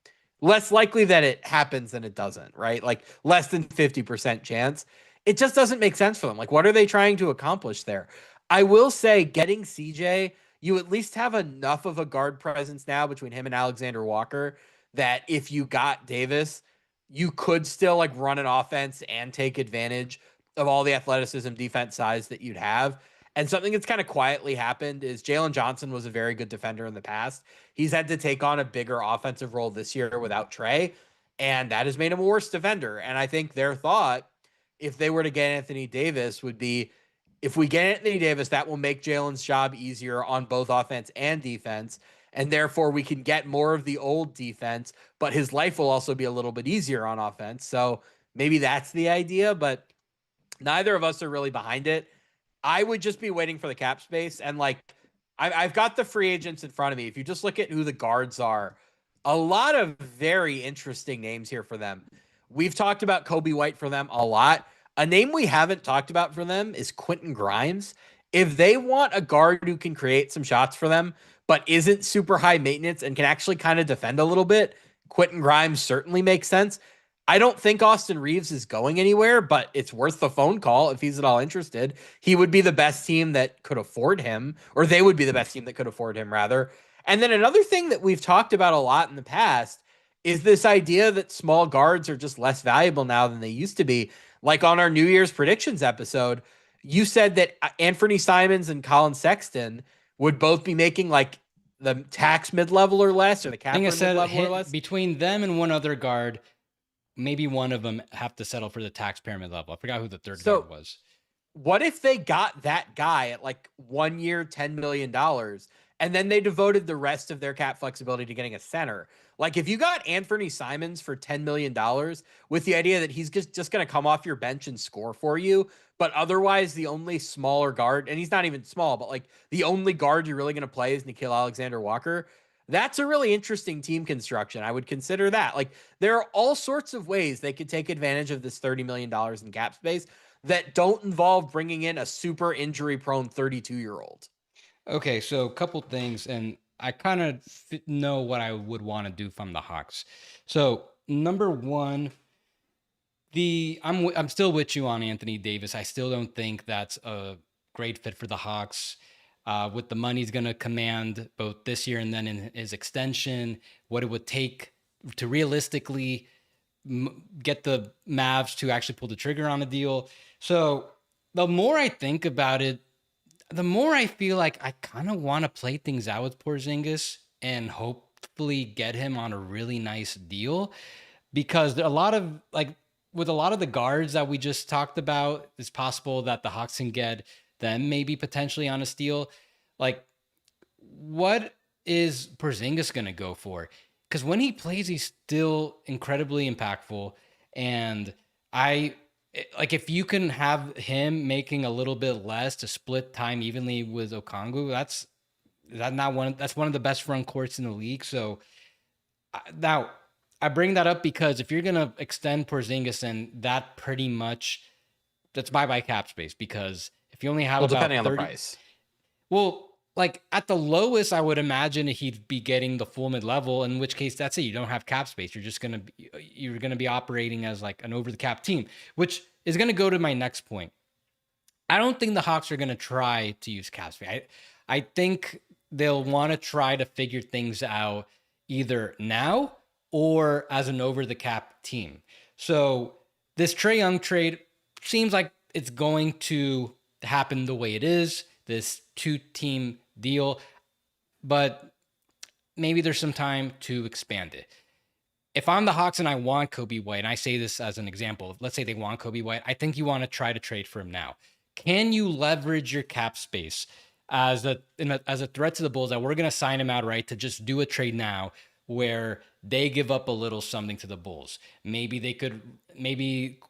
less likely that it happens than it doesn't, right? Like less than 50% chance. It just doesn't make sense for them. Like, what are they trying to accomplish there? I will say, getting CJ, you at least have enough of a guard presence now between him and Alexander Walker that if you got Davis, you could still like run an offense and take advantage of all the athleticism, defense size that you'd have. And something that's kind of quietly happened is Jalen Johnson was a very good defender in the past. He's had to take on a bigger offensive role this year without Trae, and that has made him a worse defender. And I think their thought, if they were to get Anthony Davis, would be if we get Anthony Davis, that will make Jalen's job easier on both offense and defense. And therefore, we can get more of the old defense, but his life will also be a little bit easier on offense. So maybe that's the idea, but neither of us are really behind it. I would just be waiting for the cap space. And like, I've got the free agents in front of me. If you just look at who the guards are, a lot of very interesting names here for them. We've talked about Kobe White for them a lot. A name we haven't talked about for them is Quentin Grimes. If they want a guard who can create some shots for them, but isn't super high maintenance and can actually kind of defend a little bit, Quentin Grimes certainly makes sense. I don't think Austin Reeves is going anywhere, but it's worth the phone call if he's at all interested. He would be the best team that could afford him, or they would be the best team that could afford him, rather. And then another thing that we've talked about a lot in the past is this idea that small guards are just less valuable now than they used to be. Like on our New Year's predictions episode, you said that Anthony Simons and Colin Sexton would both be making like the tax mid-level or less, or the I cap think I said mid-level or less. between them and one other guard, maybe one of them have to settle for the tax pyramid level. I forgot who the third guard was. What if they got that guy at like 1 year, $10 million, and then they devoted the rest of their cap flexibility to getting a center? Like if you got Anthony Simons for $10 million with the idea that he's just going to come off your bench and score for you, but otherwise the only smaller guard, and he's not even small, but like the only guard you're really going to play is Nickeil Alexander-Walker. That's a really interesting team construction. I would consider that. Like there are all sorts of ways they could take advantage of this $30 million in cap space that don't involve bringing in a super injury prone 32-year-old. Okay, so a couple things, and I kind of know what I would want to do from the Hawks. So number one, I'm still with you on Anthony Davis. I still don't think that's a great fit for the Hawks. With the money he's going to command both this year and then in his extension, what it would take to realistically get the Mavs to actually pull the trigger on a deal. So the more I think about it, the more I feel like I kind of want to play things out with Porzingis and hopefully get him on a really nice deal, because a lot of like with a lot of the guards that we just talked about, it's possible that the Hawks can get them maybe potentially on a steal. Like, what is Porzingis going to go for? Because when he plays, he's still incredibly impactful. And I like if you can have him making a little bit less to split time evenly with Okongwu, that's one of the best front courts in the league. So now I bring that up because if you're gonna extend Porzingis, then that pretty much that's bye bye cap space, because if you only have Well, depending about on the 30, price. well, like at the lowest, I would imagine he'd be getting the full mid level, in which case that's it. You don't have cap space. You're gonna be operating as like an over the cap team, which is gonna go to my next point. I don't think the Hawks are gonna try to use cap space. I think they'll want to try to figure things out either now or as an over the cap team. So this Trae Young trade seems like it's going to happen the way it is, this 2-team deal, but maybe there's some time to expand it. If I'm the Hawks and I want Kobe White, and I say this as an example, let's say they want Kobe White, I think you want to try to trade for him now. Can you leverage your cap space as a threat to the Bulls that we're going to sign him out, right, to just do a trade now where they give up a little something to the Bulls? Maybe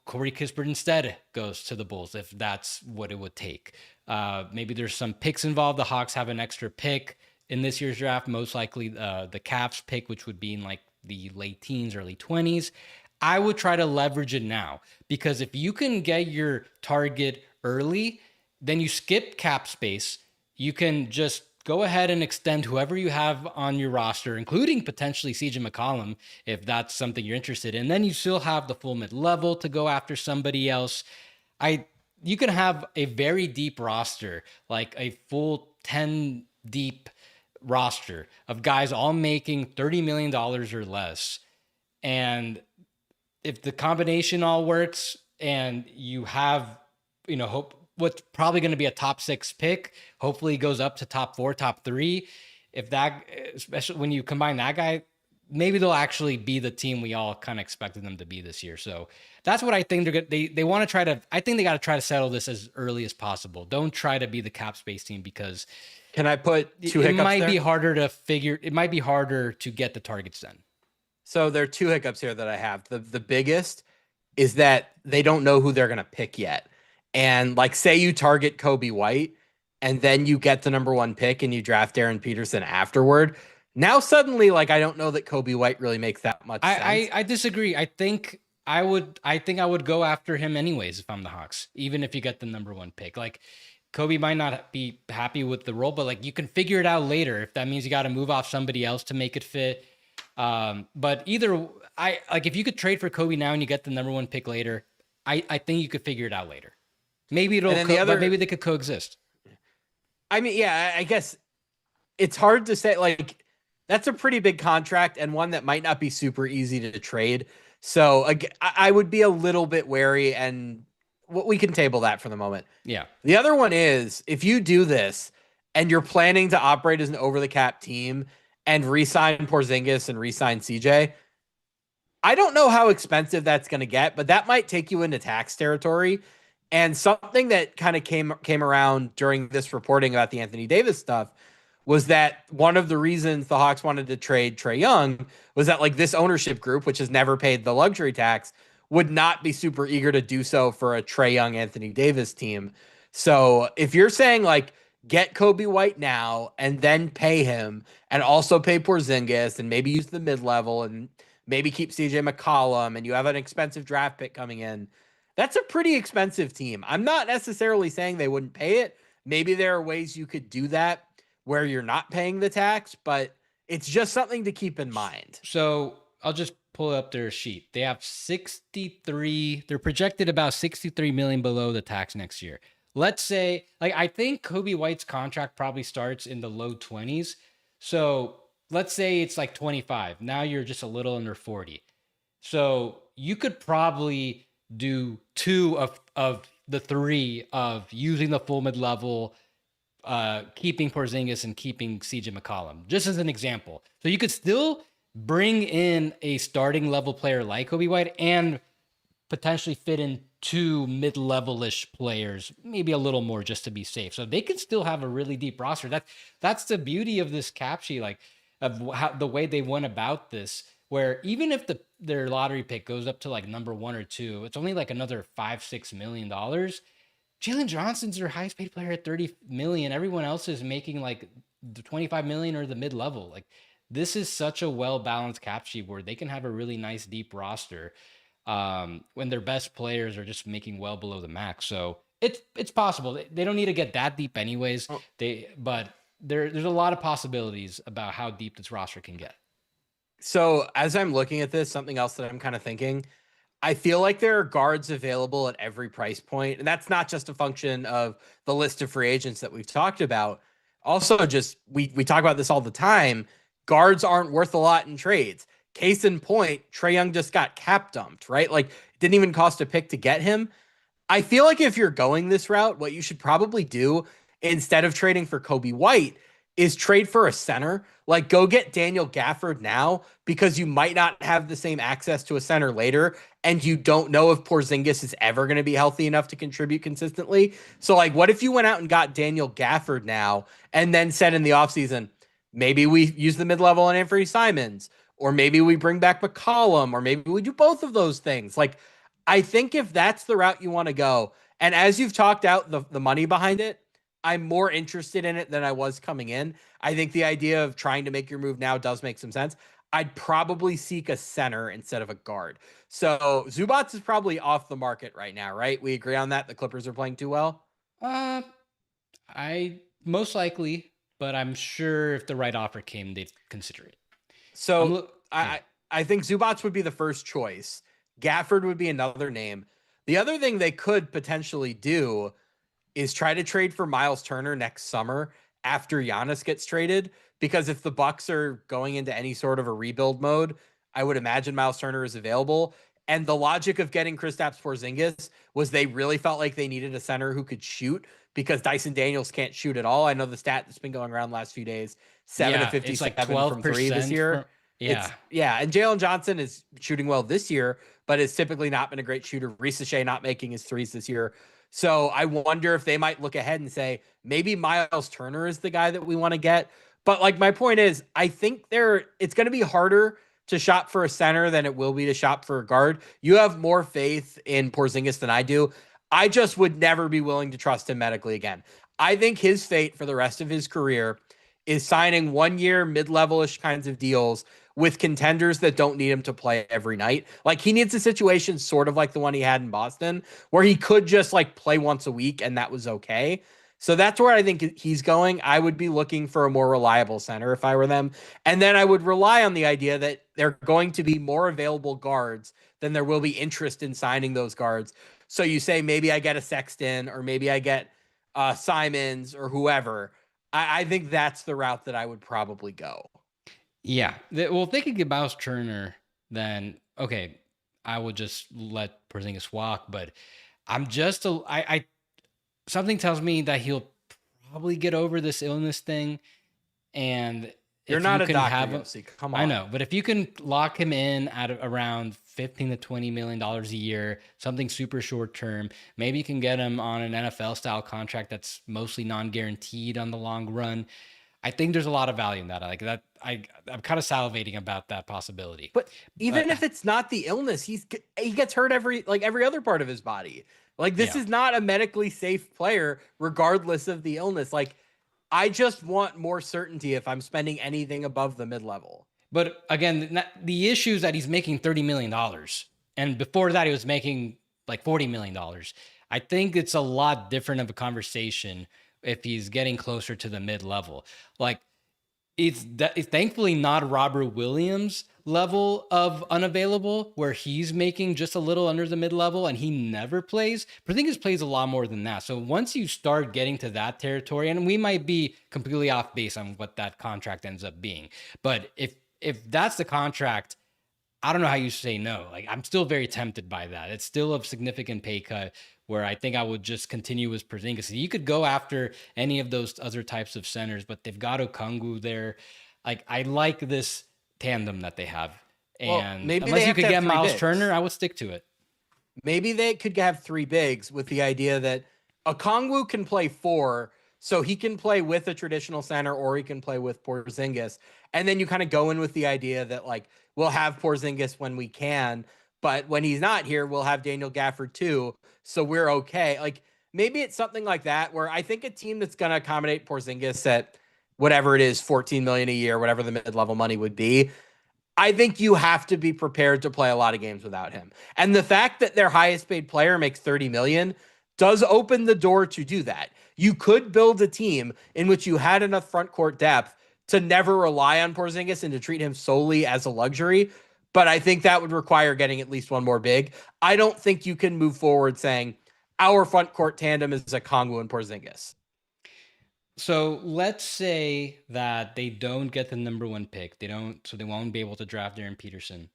Corey Kispert instead goes to the Bulls if that's what it would take. Maybe there's some picks involved. The Hawks have an extra pick in this year's draft, most likely the Cavs pick, which would be in like the late teens, early 20s. I would try to leverage it now, because if you can get your target early, then you skip cap space. You can just go ahead and extend whoever you have on your roster, including potentially CJ McCollum, if that's something you're interested in. Then you still have the full mid level to go after somebody else. You can have a very deep roster, like a full 10 deep roster of guys all making $30 million or less. And if the combination all works and you have, hope what's probably going to be a top 6 pick, hopefully goes up to top 4, top 3. If that, especially when you combine that guy, maybe they'll actually be the team we all kind of expected them to be this year. So that's what I think they want to try to, I think they got to try to settle this as early as possible. Don't try to be the cap space team, because can I put two it hiccups might there? be harder to figure. It might be harder to get the targets then. So there are 2 hiccups here that I have. The biggest is that they don't know who they're going to pick yet. And like, say you target Kobe White and then you get the number 1 pick and you draft Darren Peterson afterward. Now suddenly, like, I don't know that Kobe White really makes that much sense. I disagree. I think I would go after him anyways if I'm the Hawks, even if you get the number 1 pick. Like, Kobe might not be happy with the role, but like you can figure it out later if that means you got to move off somebody else to make it fit. But either if you could trade for Kobe now and you get the number 1 pick later, I think you could figure it out later. Maybe but maybe they could coexist. I mean, yeah, I guess it's hard to say. Like, that's a pretty big contract and one that might not be super easy to trade. So I would be a little bit wary, and we can table that for the moment. Yeah. The other one is, if you do this and you're planning to operate as an over the cap team and re-sign Porzingis and re-sign CJ, I don't know how expensive that's going to get, but that might take you into tax territory. And something that kind of came around during this reporting about the Anthony Davis stuff was that one of the reasons the Hawks wanted to trade Trae Young was that, like, this ownership group, which has never paid the luxury tax, would not be super eager to do so for a Trae Young, Anthony Davis team. So if you're saying, like, get Kobe White now and then pay him and also pay Porzingis and maybe use the mid-level and maybe keep CJ McCollum and you have an expensive draft pick coming in, that's a pretty expensive team. I'm not necessarily saying they wouldn't pay it. Maybe there are ways you could do that where you're not paying the tax, but it's just something to keep in mind. So I'll just pull up their sheet. They have 63. They're projected about 63 million below the tax next year. Let's say, like, I think Kobe White's contract probably starts in the low 20s. So let's say it's like 25. Now you're just a little under 40. So you could probably do 2 of the 3 of using the full mid level keeping Porzingis and keeping CJ McCollum, just as an example. So you could still bring in a starting level player like Kobe White and potentially fit in two mid-level-ish players, maybe a little more just to be safe. So they can still have a really deep roster. That's the beauty of this cap sheet, like of how the way they went about this, where even if their lottery pick goes up to like number 1 or 2, it's only like another $5-6 million. Jalen Johnson's their highest paid player at 30 million. Everyone else is making like the 25 million or the mid-level. Like this is such a well-balanced cap sheet where they can have a really nice deep roster when their best players are just making well below the max. So it's possible. They don't need to get that deep anyways. But there's a lot of possibilities about how deep this roster can get. So as I'm looking at this, something else that I'm kind of thinking, I feel like there are guards available at every price point, and that's not just a function of the list of free agents that we've talked about. Also, just we talk about this all the time. Guards aren't worth a lot in trades. Case in point, Trae Young just got cap dumped, right? Like, it didn't even cost a pick to get him. I feel like if you're going this route, what you should probably do instead of trading for Kobe White is trade for a center. Like, go get Daniel Gafford now because you might not have the same access to a center later, and you don't know if Porzingis is ever going to be healthy enough to contribute consistently. So, like, what if you went out and got Daniel Gafford now and then said in the offseason, maybe we use the mid-level on Anthony Simons, or maybe we bring back McCollum, or maybe we do both of those things. Like, I think if that's the route you want to go, and as you've talked out the money behind it, I'm more interested in it than I was coming in. I think the idea of trying to make your move now does make some sense. I'd probably seek a center instead of a guard. So Zubats is probably off the market right now, right? We agree on that. The Clippers are playing too well. I most likely, but I'm sure if the right offer came, they'd consider it. So I think Zubats would be the first choice. Gafford would be another name. The other thing they could potentially do is try to trade for Miles Turner next summer after Giannis gets traded. Because if the Bucks are going into any sort of a rebuild mode, I would imagine Miles Turner is available. And the logic of getting Kristaps Porzingis was they really felt like they needed a center who could shoot because Dyson Daniels can't shoot at all. I know the stat that's been going around the last few days, 7 to 57 it's like from 3 this year. Yeah. And Jalen Johnson is shooting well this year, but has typically not been a great shooter. Ricochet not making his threes this year. So I wonder if they might look ahead and say, maybe Miles Turner is the guy that we want to get. But like my point is, I think it's going to be harder to shop for a center than it will be to shop for a guard. You have more faith in Porzingis than I do. I just would never be willing to trust him medically again. I think his fate for the rest of his career is signing 1 year mid-level-ish kinds of deals with contenders that don't need him to play every night. Like, he needs a situation sort of like the one he had in Boston where he could just like play once a week and that was okay. So that's where I think he's going. I would be looking for a more reliable center if I were them. And then I would rely on the idea that they're going to be more available guards than there will be interest in signing those guards. So you say, maybe I get a Sexton or maybe I get Simons or whoever. I think that's the route that I would probably go. Yeah. Well, if they could get Miles Turner, then okay, I would just let Porzingis walk. But I'm just something tells me that he'll probably get over this illness thing. And you're not a doctor, Yossi. Come on. I know, but if you can lock him in at around $15 to $20 million a year, something super short term, maybe you can get him on an NFL style contract that's mostly non-guaranteed on the long run. I think there's a lot of value in that. Like that, I'm kind of salivating about that possibility. But even if it's not the illness, he gets hurt every other part of his body. Like, this is not a medically safe player, regardless of the illness. Like, I just want more certainty if I'm spending anything above the mid-level. But again, the issue is that he's making $30 million. And before that, he was making like $40 million. I think it's a lot different of a conversation if he's getting closer to the mid-level. Like, it's thankfully not Robert Williams level of unavailable where he's making just a little under the mid-level and he never plays. Porzingis plays a lot more than that. So once you start getting to that territory, and we might be completely off base on what that contract ends up being, but if that's the contract, I don't know how you say no. Like, I'm still very tempted by that. It's still a significant pay cut where I think I would just continue with Porzingis. You could go after any of those other types of centers, but they've got Okongwu there. Like, I like this tandem that they have. Well, And maybe they unless you have to could have get three Miles Turner, bigs. I would stick to it. Maybe they could have three bigs with the idea that Okongwu can play four, so he can play with a traditional center or he can play with Porzingis. And then you kind of go in with the idea that, like, we'll have Porzingis when we can, but when he's not here, we'll have Daniel Gafford too. So we're okay. Like, maybe it's something like that where I think a team that's going to accommodate Porzingis at whatever it is, 14 million a year, whatever the mid-level money would be, I think you have to be prepared to play a lot of games without him. And the fact that their highest paid player makes 30 million does open the door to do that. You could build a team in which you had enough front court depth to never rely on Porzingis and to treat him solely as a luxury. But I think that would require getting at least one more big. I don't think you can move forward saying our front court tandem is a Okongwu and Porzingis. So let's say that they don't get the number one pick. So they won't be able to draft Darren Peterson.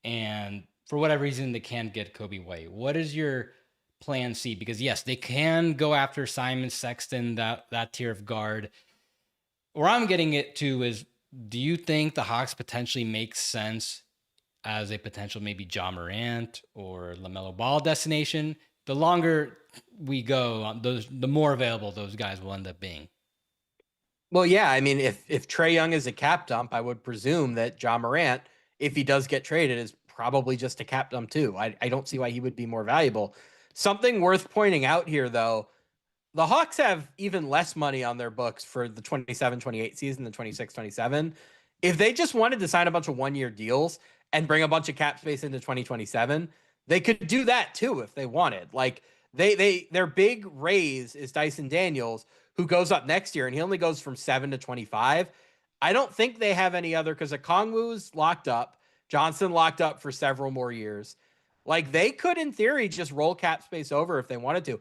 And for whatever reason, they can't get Kobe White. What is your plan C? Because yes, they can go after Simon Sexton, that tier of guard. Where I'm getting it to is, do you think the Hawks potentially make sense as a potential maybe Ja Morant or LaMelo Ball destination? The longer we go, the more available those guys will end up being. Well, yeah, I mean, if Trae Young is a cap dump, I would presume that Ja Morant, if he does get traded, is probably just a cap dump too. I don't see why he would be more valuable. Something worth pointing out here, though, the Hawks have even less money on their books for the 27-28 season than 26-27. If they just wanted to sign a bunch of one-year deals and bring a bunch of cap space into 2027, they could do that too if they wanted. Like, their big raise is Dyson Daniels, who goes up next year, and he only goes from 7 to 25. I don't think they have any other, because Okongwu's locked up, Johnson locked up for several more years. Like, they could, in theory, just roll cap space over if they wanted to.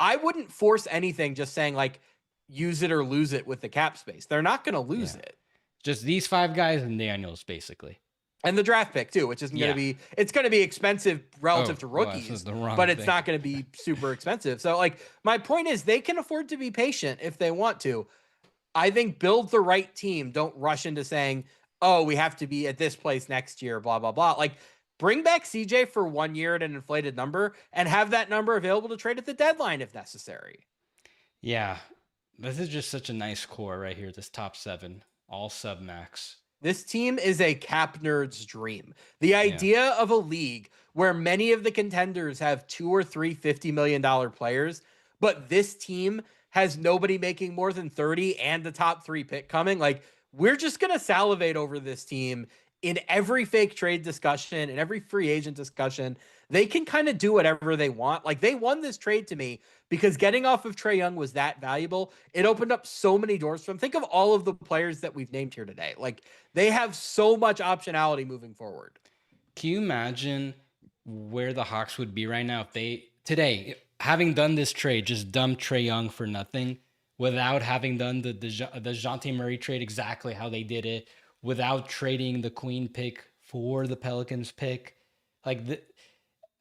I wouldn't force anything just saying, like, use it or lose it with the cap space. They're not going to lose it. Just these five guys and Daniels, basically. And the draft pick too, which isn't going to be, it's going to be expensive relative to rookies, but it's not going to be super expensive. So, like, my point is they can afford to be patient if they want to. I think build the right team. Don't rush into saying, oh, we have to be at this place next year, blah, blah, blah. Like, bring back CJ for 1 year at an inflated number and have that number available to trade at the deadline if necessary. Yeah. This is just such a nice core right here. This top 7, all sub max. This team is a cap nerd's dream. The idea of a league where many of the contenders have 2 or 3 $50 million players, but this team has nobody making more than 30 and the top 3 pick coming. Like, we're just going to salivate over this team in every fake trade discussion, in every free agent discussion. They can kind of do whatever they want. Like, they won this trade to me because getting off of Trae Young was that valuable. It opened up so many doors for them. Think of all of the players that we've named here today. Like, they have so much optionality moving forward. Can you imagine where the Hawks would be right now if they, today, having done this trade, just dumped Trae Young for nothing, without having done the DeJounte Murray trade exactly how they did it, without trading the Queen pick for the Pelicans pick? Like,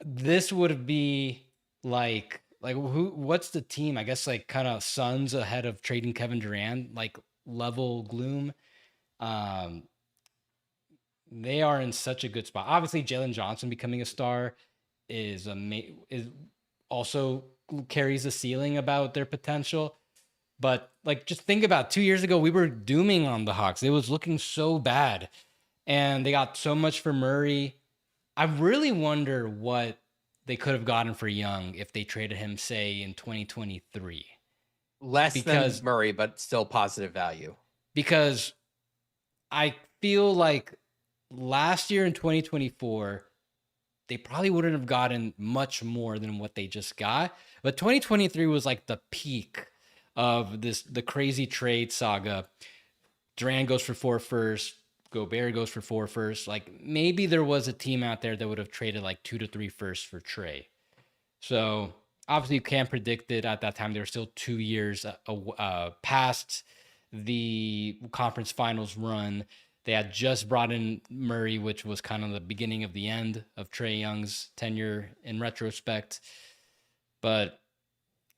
this would be like what's the team? I guess like kind of Suns ahead of trading Kevin Durant, like level gloom. They are in such a good spot. Obviously, Jalen Johnson becoming a star is also carries a ceiling about their potential. But like, just think about 2 years ago, we were dooming on the Hawks. It was looking so bad, and they got so much for Murray. I really wonder what they could have gotten for Young if they traded him, say, in 2023. Less than Murray, but still positive value. Because I feel like last year in 2024, they probably wouldn't have gotten much more than what they just got. But 2023 was like the peak of the crazy trade saga. Durant goes for 4 firsts. Gobert goes for 4 firsts. Like, maybe there was a team out there that would have traded like 2 to 3 firsts for Trae. So obviously you can't predict it at that time. They were still 2 years past the conference finals run. They had just brought in Murray, which was kind of the beginning of the end of Trae Young's tenure in retrospect. But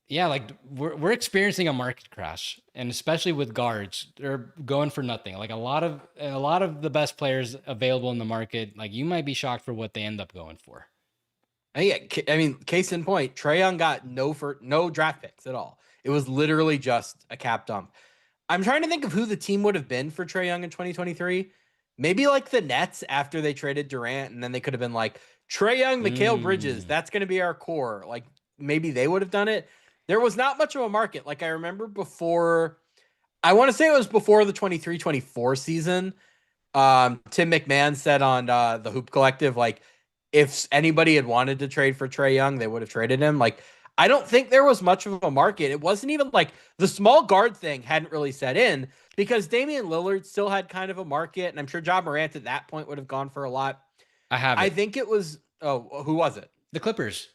yeah, like we're experiencing a market crash, and especially with guards, they're going for nothing. Like a lot of the best players available in the market, like you might be shocked for what they end up going for. And yeah, I mean, case in point, Trae Young got no draft picks at all. It was literally just a cap dump. I'm trying to think of who the team would have been for Trae Young in 2023. Maybe like the Nets after they traded Durant, and then they could have been like Trae Young, Mikal Bridges. Mm, That's going to be our core. Like maybe they would have done it. There was not much of a market. Like I remember before, I want to say it was before the 23-24 season. Tim McMahon said on the Hoop Collective, like, if anybody had wanted to trade for Trae Young, they would have traded him. Like, I don't think there was much of a market. It wasn't even like the small guard thing hadn't really set in because Damian Lillard still had kind of a market, and I'm sure Ja Morant at that point would have gone for a lot. I have I it. think it was who was it? The Clippers,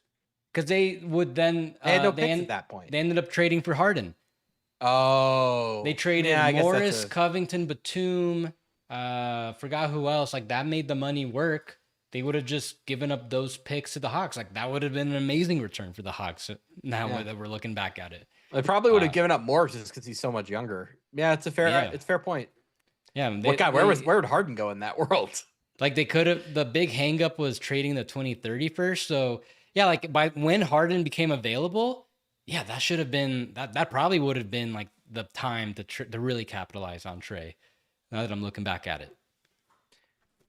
because they would then They had no picks at that point. they ended up trading for Harden. They Oh, traded yeah, I guess Morris, Covington, Batum, forgot who else. Like that made the money work. They would have just given up those picks to the Hawks. Like that would have been an amazing return for the Hawks. Now Yeah. that we're looking back at it, They probably would have uh, given up more just because he's so much younger. Yeah, it's a fair point. yeah. What guy? Where would Harden go in that world? Like they could have. The big hangup was trading the 2030 first. So yeah, like by when Harden became available, yeah, that should have been that probably would have been like the time to really capitalize on Trae. Now that I'm looking back at it.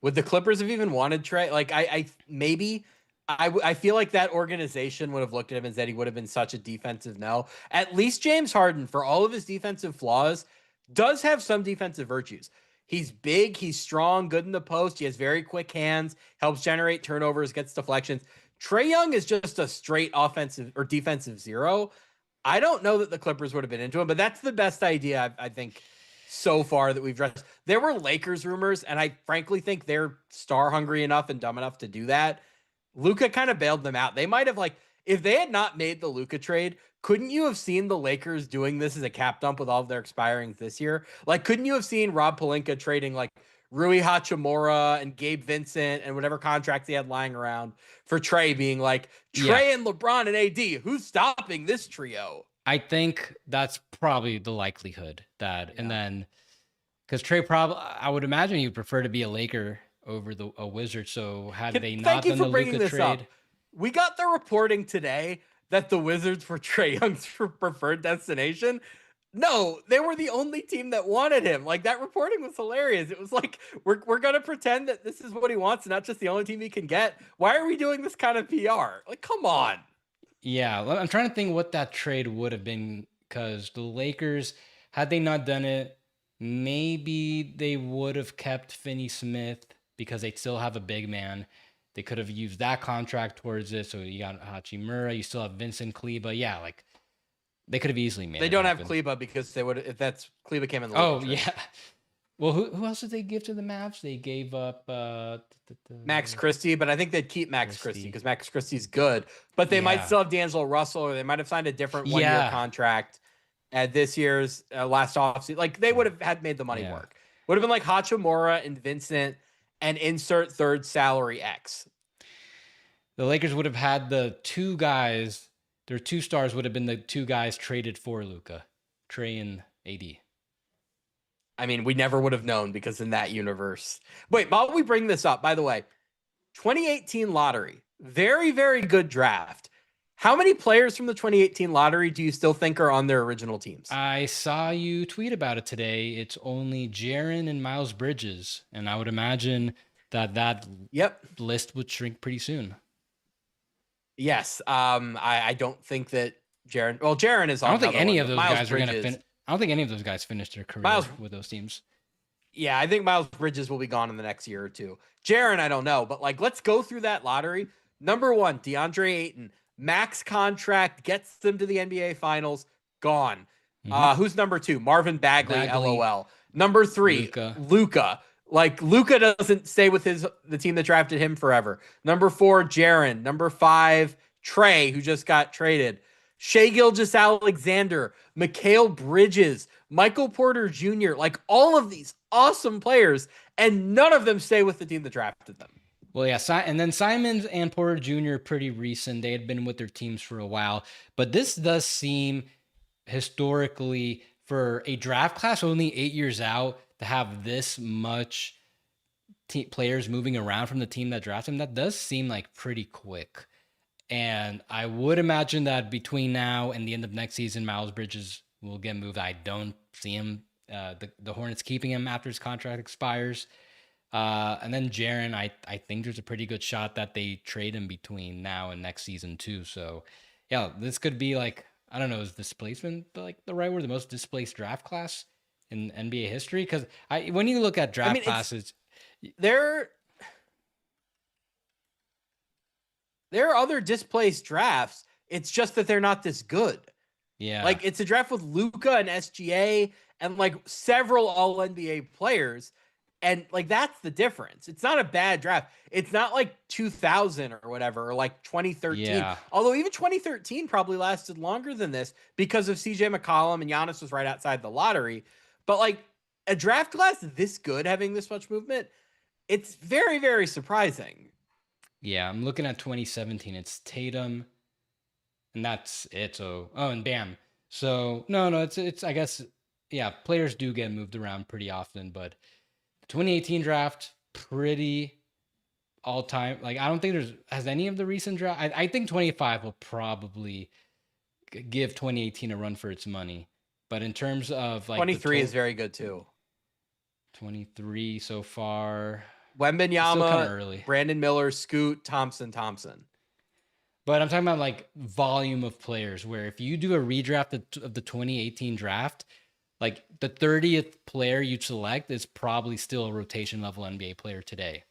Would the Clippers have even wanted Trae? Like, I maybe I feel like that organization would have looked at him and said he would have been such a defensive no. At least James Harden, for all of his defensive flaws, does have some defensive virtues. He's big, he's strong, good in the post. He has very quick hands, helps generate turnovers, gets deflections. Trae Young is just a straight offensive or defensive zero. I don't know that the Clippers would have been into him, but that's the best idea I think so far that we've dressed. There were Lakers rumors, and I frankly think they're star hungry enough and dumb enough to do that. Luka kind of bailed them out. They might have like if they had not made the Luka trade, couldn't you have seen the Lakers doing this as a cap dump with all of their expirings this year? Like, couldn't you have seen Rob Pelinka trading like Rui Hachimura and Gabe Vincent and whatever contracts he had lying around for Trae being like Trae and LeBron and AD? Who's stopping this trio? I think that's probably the likelihood that, and then because Trae probably, I would imagine he'd prefer to be a Laker over a Wizard. So had they not done the Luka trade, we got the reporting today that the Wizards were Trae Young's preferred destination. No, they were the only team that wanted him. Like that reporting was hilarious. It was like we're gonna pretend that this is what he wants, and not just the only team he can get. Why are we doing this kind of PR? Like, come on. yeah, I'm trying to think what that trade would have been because the Lakers, had they not done it, maybe they would have kept Finney Smith because they still have a big man. They could have used that contract towards it. So you got Hachimura, you still have Vincent Kleba. Yeah, like they could have easily made. They it don't happen. have Kleba because they would if that's Kleba came in the Oh trade. yeah. Well, who else did they give to the Mavs? They gave up Max Christie, but I think they'd keep Max Christie because Max Christie's good. But they might still have D'Angelo Russell, or they might have signed a different one-year contract at this year's last offseason. Like they would have had made the money work. Would have been like Hachimura and Vincent and insert third salary X. The Lakers would have had the two guys. Their two stars would have been the two guys traded for Luka, Trae and AD. I mean, we never would have known because in that universe. Wait, while we bring this up, by the way, 2018 lottery, very, very good draft. How many players from the 2018 lottery do you still think are on their original teams? I saw you tweet about it today. It's only Jaren and Miles Bridges, and I would imagine that list would shrink pretty soon. Yes. I don't think that Jaren. Well, Jaren is. I don't think any of those guys are going to finish. I don't think any of those guys finished their career with those teams. Yeah, I think Miles Bridges will be gone in the next year or two. Jaren, I don't know, but like, let's go through that lottery. Number 1, DeAndre Ayton, max contract, gets them to the NBA Finals, gone. Who's number 2? Marvin Bagley, LOL. Number 3, Luka. Like Luka doesn't stay with the team that drafted him forever. Number 4, Jaren. Number 5, Trae, who just got traded. Shai Gilgeous-Alexander, Mikal Bridges, Michael Porter Jr., like all of these awesome players, and none of them stay with the team that drafted them. Well, yeah, and then Simons and Porter Jr. pretty recent. They had been with their teams for a while, but this does seem historically for a draft class only 8 years out to have this much players moving around from the team that drafted him. That does seem like pretty quick. And I would imagine that between now and the end of next season, Miles Bridges will get moved. I don't see him, the Hornets keeping him after his contract expires. And then Jaren, I think there's a pretty good shot that they trade him between now and next season too. So yeah, this could be like, I don't know, is displacement like the right word, the most displaced draft class in NBA history? Because when you look at draft classes, there are other displaced drafts. It's just that they're not this good. Yeah. Like it's a draft with Luka and SGA and like several all NBA players. And like that's the difference. It's not a bad draft. It's not like 2000 or whatever, or like 2013. Yeah. Although even 2013 probably lasted longer than this because of CJ McCollum and Giannis was right outside the lottery. But like a draft class this good having this much movement, it's very, very surprising. Yeah, I'm looking at 2017. It's Tatum, and that's it. So, oh, and Bam. So, no, it's. I guess, yeah, players do get moved around pretty often, but the 2018 draft, pretty all time. Like, I don't think has any of the recent draft. I think 25 will probably give 2018 a run for its money, but in terms of like 23 is very good too. 23 so far. Wembanyama, Brandon Miller, Scoot, Thompson. But I'm talking about like volume of players, where if you do a redraft of the 2018 draft, like the 30th player you select is probably still a rotation level NBA player today.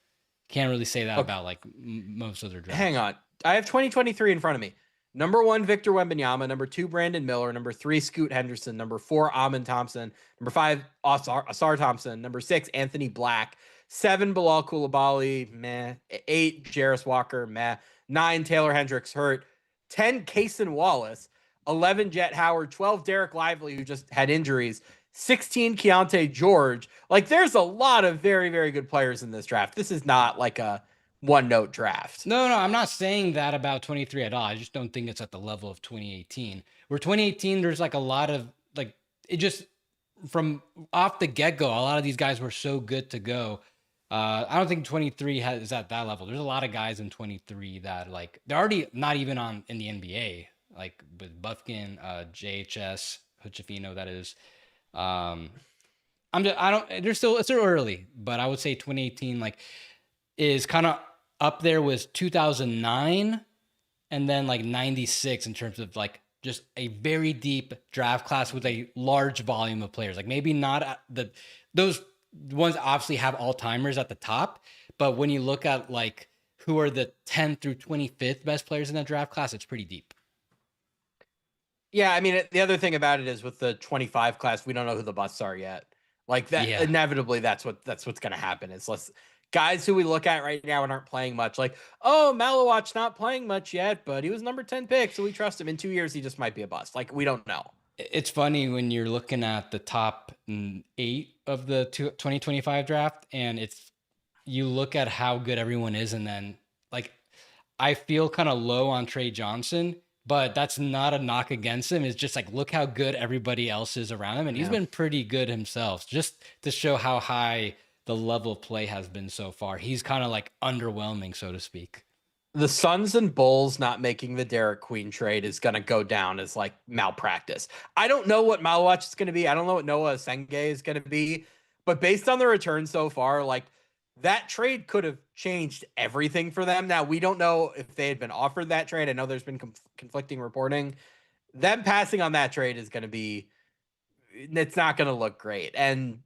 Can't really say that about like most other drafts. Hang on. I have 2023 in front of me. Number 1, Victor Wembanyama. Number 2, Brandon Miller. Number 3, Scoot Henderson. Number 4, Amen Thompson. Number 5, Asar Thompson. Number 6, Anthony Black. 7, Bilal Coulibaly, meh. 8, Jarris Walker, meh. 9, Taylor Hendricks, hurt. 10, Kaysen Wallace. 11, Jet Howard. 12, Derek Lively, who just had injuries. 16, Keontae George. Like, there's a lot of very, very good players in this draft. This is not like a one-note draft. No, I'm not saying that about 23 at all. I just don't think it's at the level of 2018. Where 2018, there's like a lot of, like, it just, from off the get-go, a lot of these guys were so good to go. I don't think 23 is at that level. There's a lot of guys in 23 that like they're already not even in the NBA, like with Buffkin, JHS, Hochefino, that is. It's still early, but I would say 2018 like is kind of up there with 2009 and then like 96 in terms of like just a very deep draft class with a large volume of players. Like maybe not those ones obviously have all-timers at the top, but when you look at like who are the 10th through 25th best players in that draft class, it's pretty deep. Yeah, I mean, the other thing about it is with the 25 class, we don't know who the busts are yet. Like that, inevitably, that's what's going to happen. It's less guys who we look at right now and aren't playing much. Like, oh, Malawat's not playing much yet, but he was number 10 pick, so we trust him. In 2 years, he just might be a bust. Like, we don't know. It's funny when you're looking at the top 8 of the 2025 draft, and you look at how good everyone is, and then like I feel kind of low on Trae Johnson, but that's not a knock against him. It's just like look how good everybody else is around him, and he's been pretty good himself. Just to show how high the level of play has been so far, he's kind of like underwhelming, so to speak. The Suns and Bulls not making the Derek Queen trade is going to go down as like malpractice. I don't know what Malawatch is going to be. I don't know what Noah Senge is going to be, but based on the return so far, like that trade could have changed everything for them. Now, we don't know if they had been offered that trade. I know there's been conflicting reporting. Them passing on that trade is going to be, it's not going to look great. And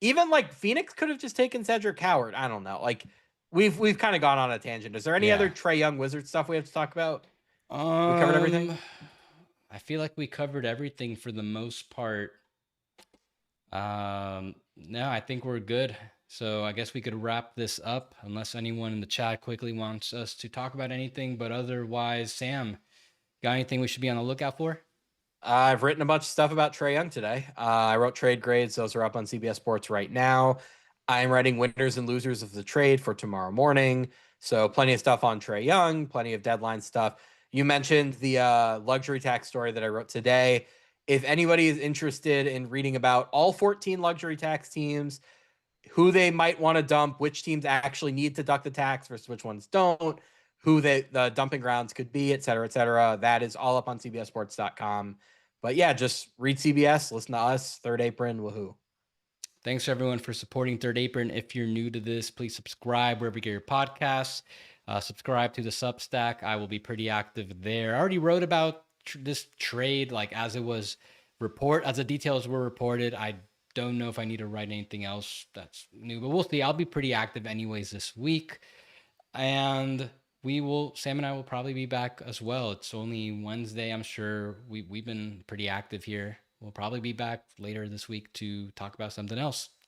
even like Phoenix could have just taken Cedric Howard. I don't know. Like, we've kind of gone on a tangent. Is there any other Trae Young Wizard stuff we have to talk about? We covered everything. I feel like we covered everything for the most part. No, I think we're good. So I guess we could wrap this up unless anyone in the chat quickly wants us to talk about anything. But otherwise, Sam, got anything we should be on the lookout for? I've written a bunch of stuff about Trae Young today. I wrote trade grades. Those are up on CBS Sports right now. I'm writing winners and losers of the trade for tomorrow morning. So plenty of stuff on Trae Young, plenty of deadline stuff. You mentioned the luxury tax story that I wrote today. If anybody is interested in reading about all 14 luxury tax teams, who they might want to dump, which teams actually need to duck the tax versus which ones don't, who the dumping grounds could be, et cetera, that is all up on cbssports.com. But yeah, just read CBS, listen to us, Third Apron, woohoo. Thanks everyone for supporting Third Apron. If you're new to this, please subscribe wherever you get your podcasts. Subscribe to the Substack. I will be pretty active there. I already wrote about this trade, like as the details were reported. I don't know if I need to write anything else that's new, but we'll see. I'll be pretty active anyways this week. And Sam and I will probably be back as well. It's only Wednesday. I'm sure we've been pretty active here. We'll probably be back later this week to talk about something else.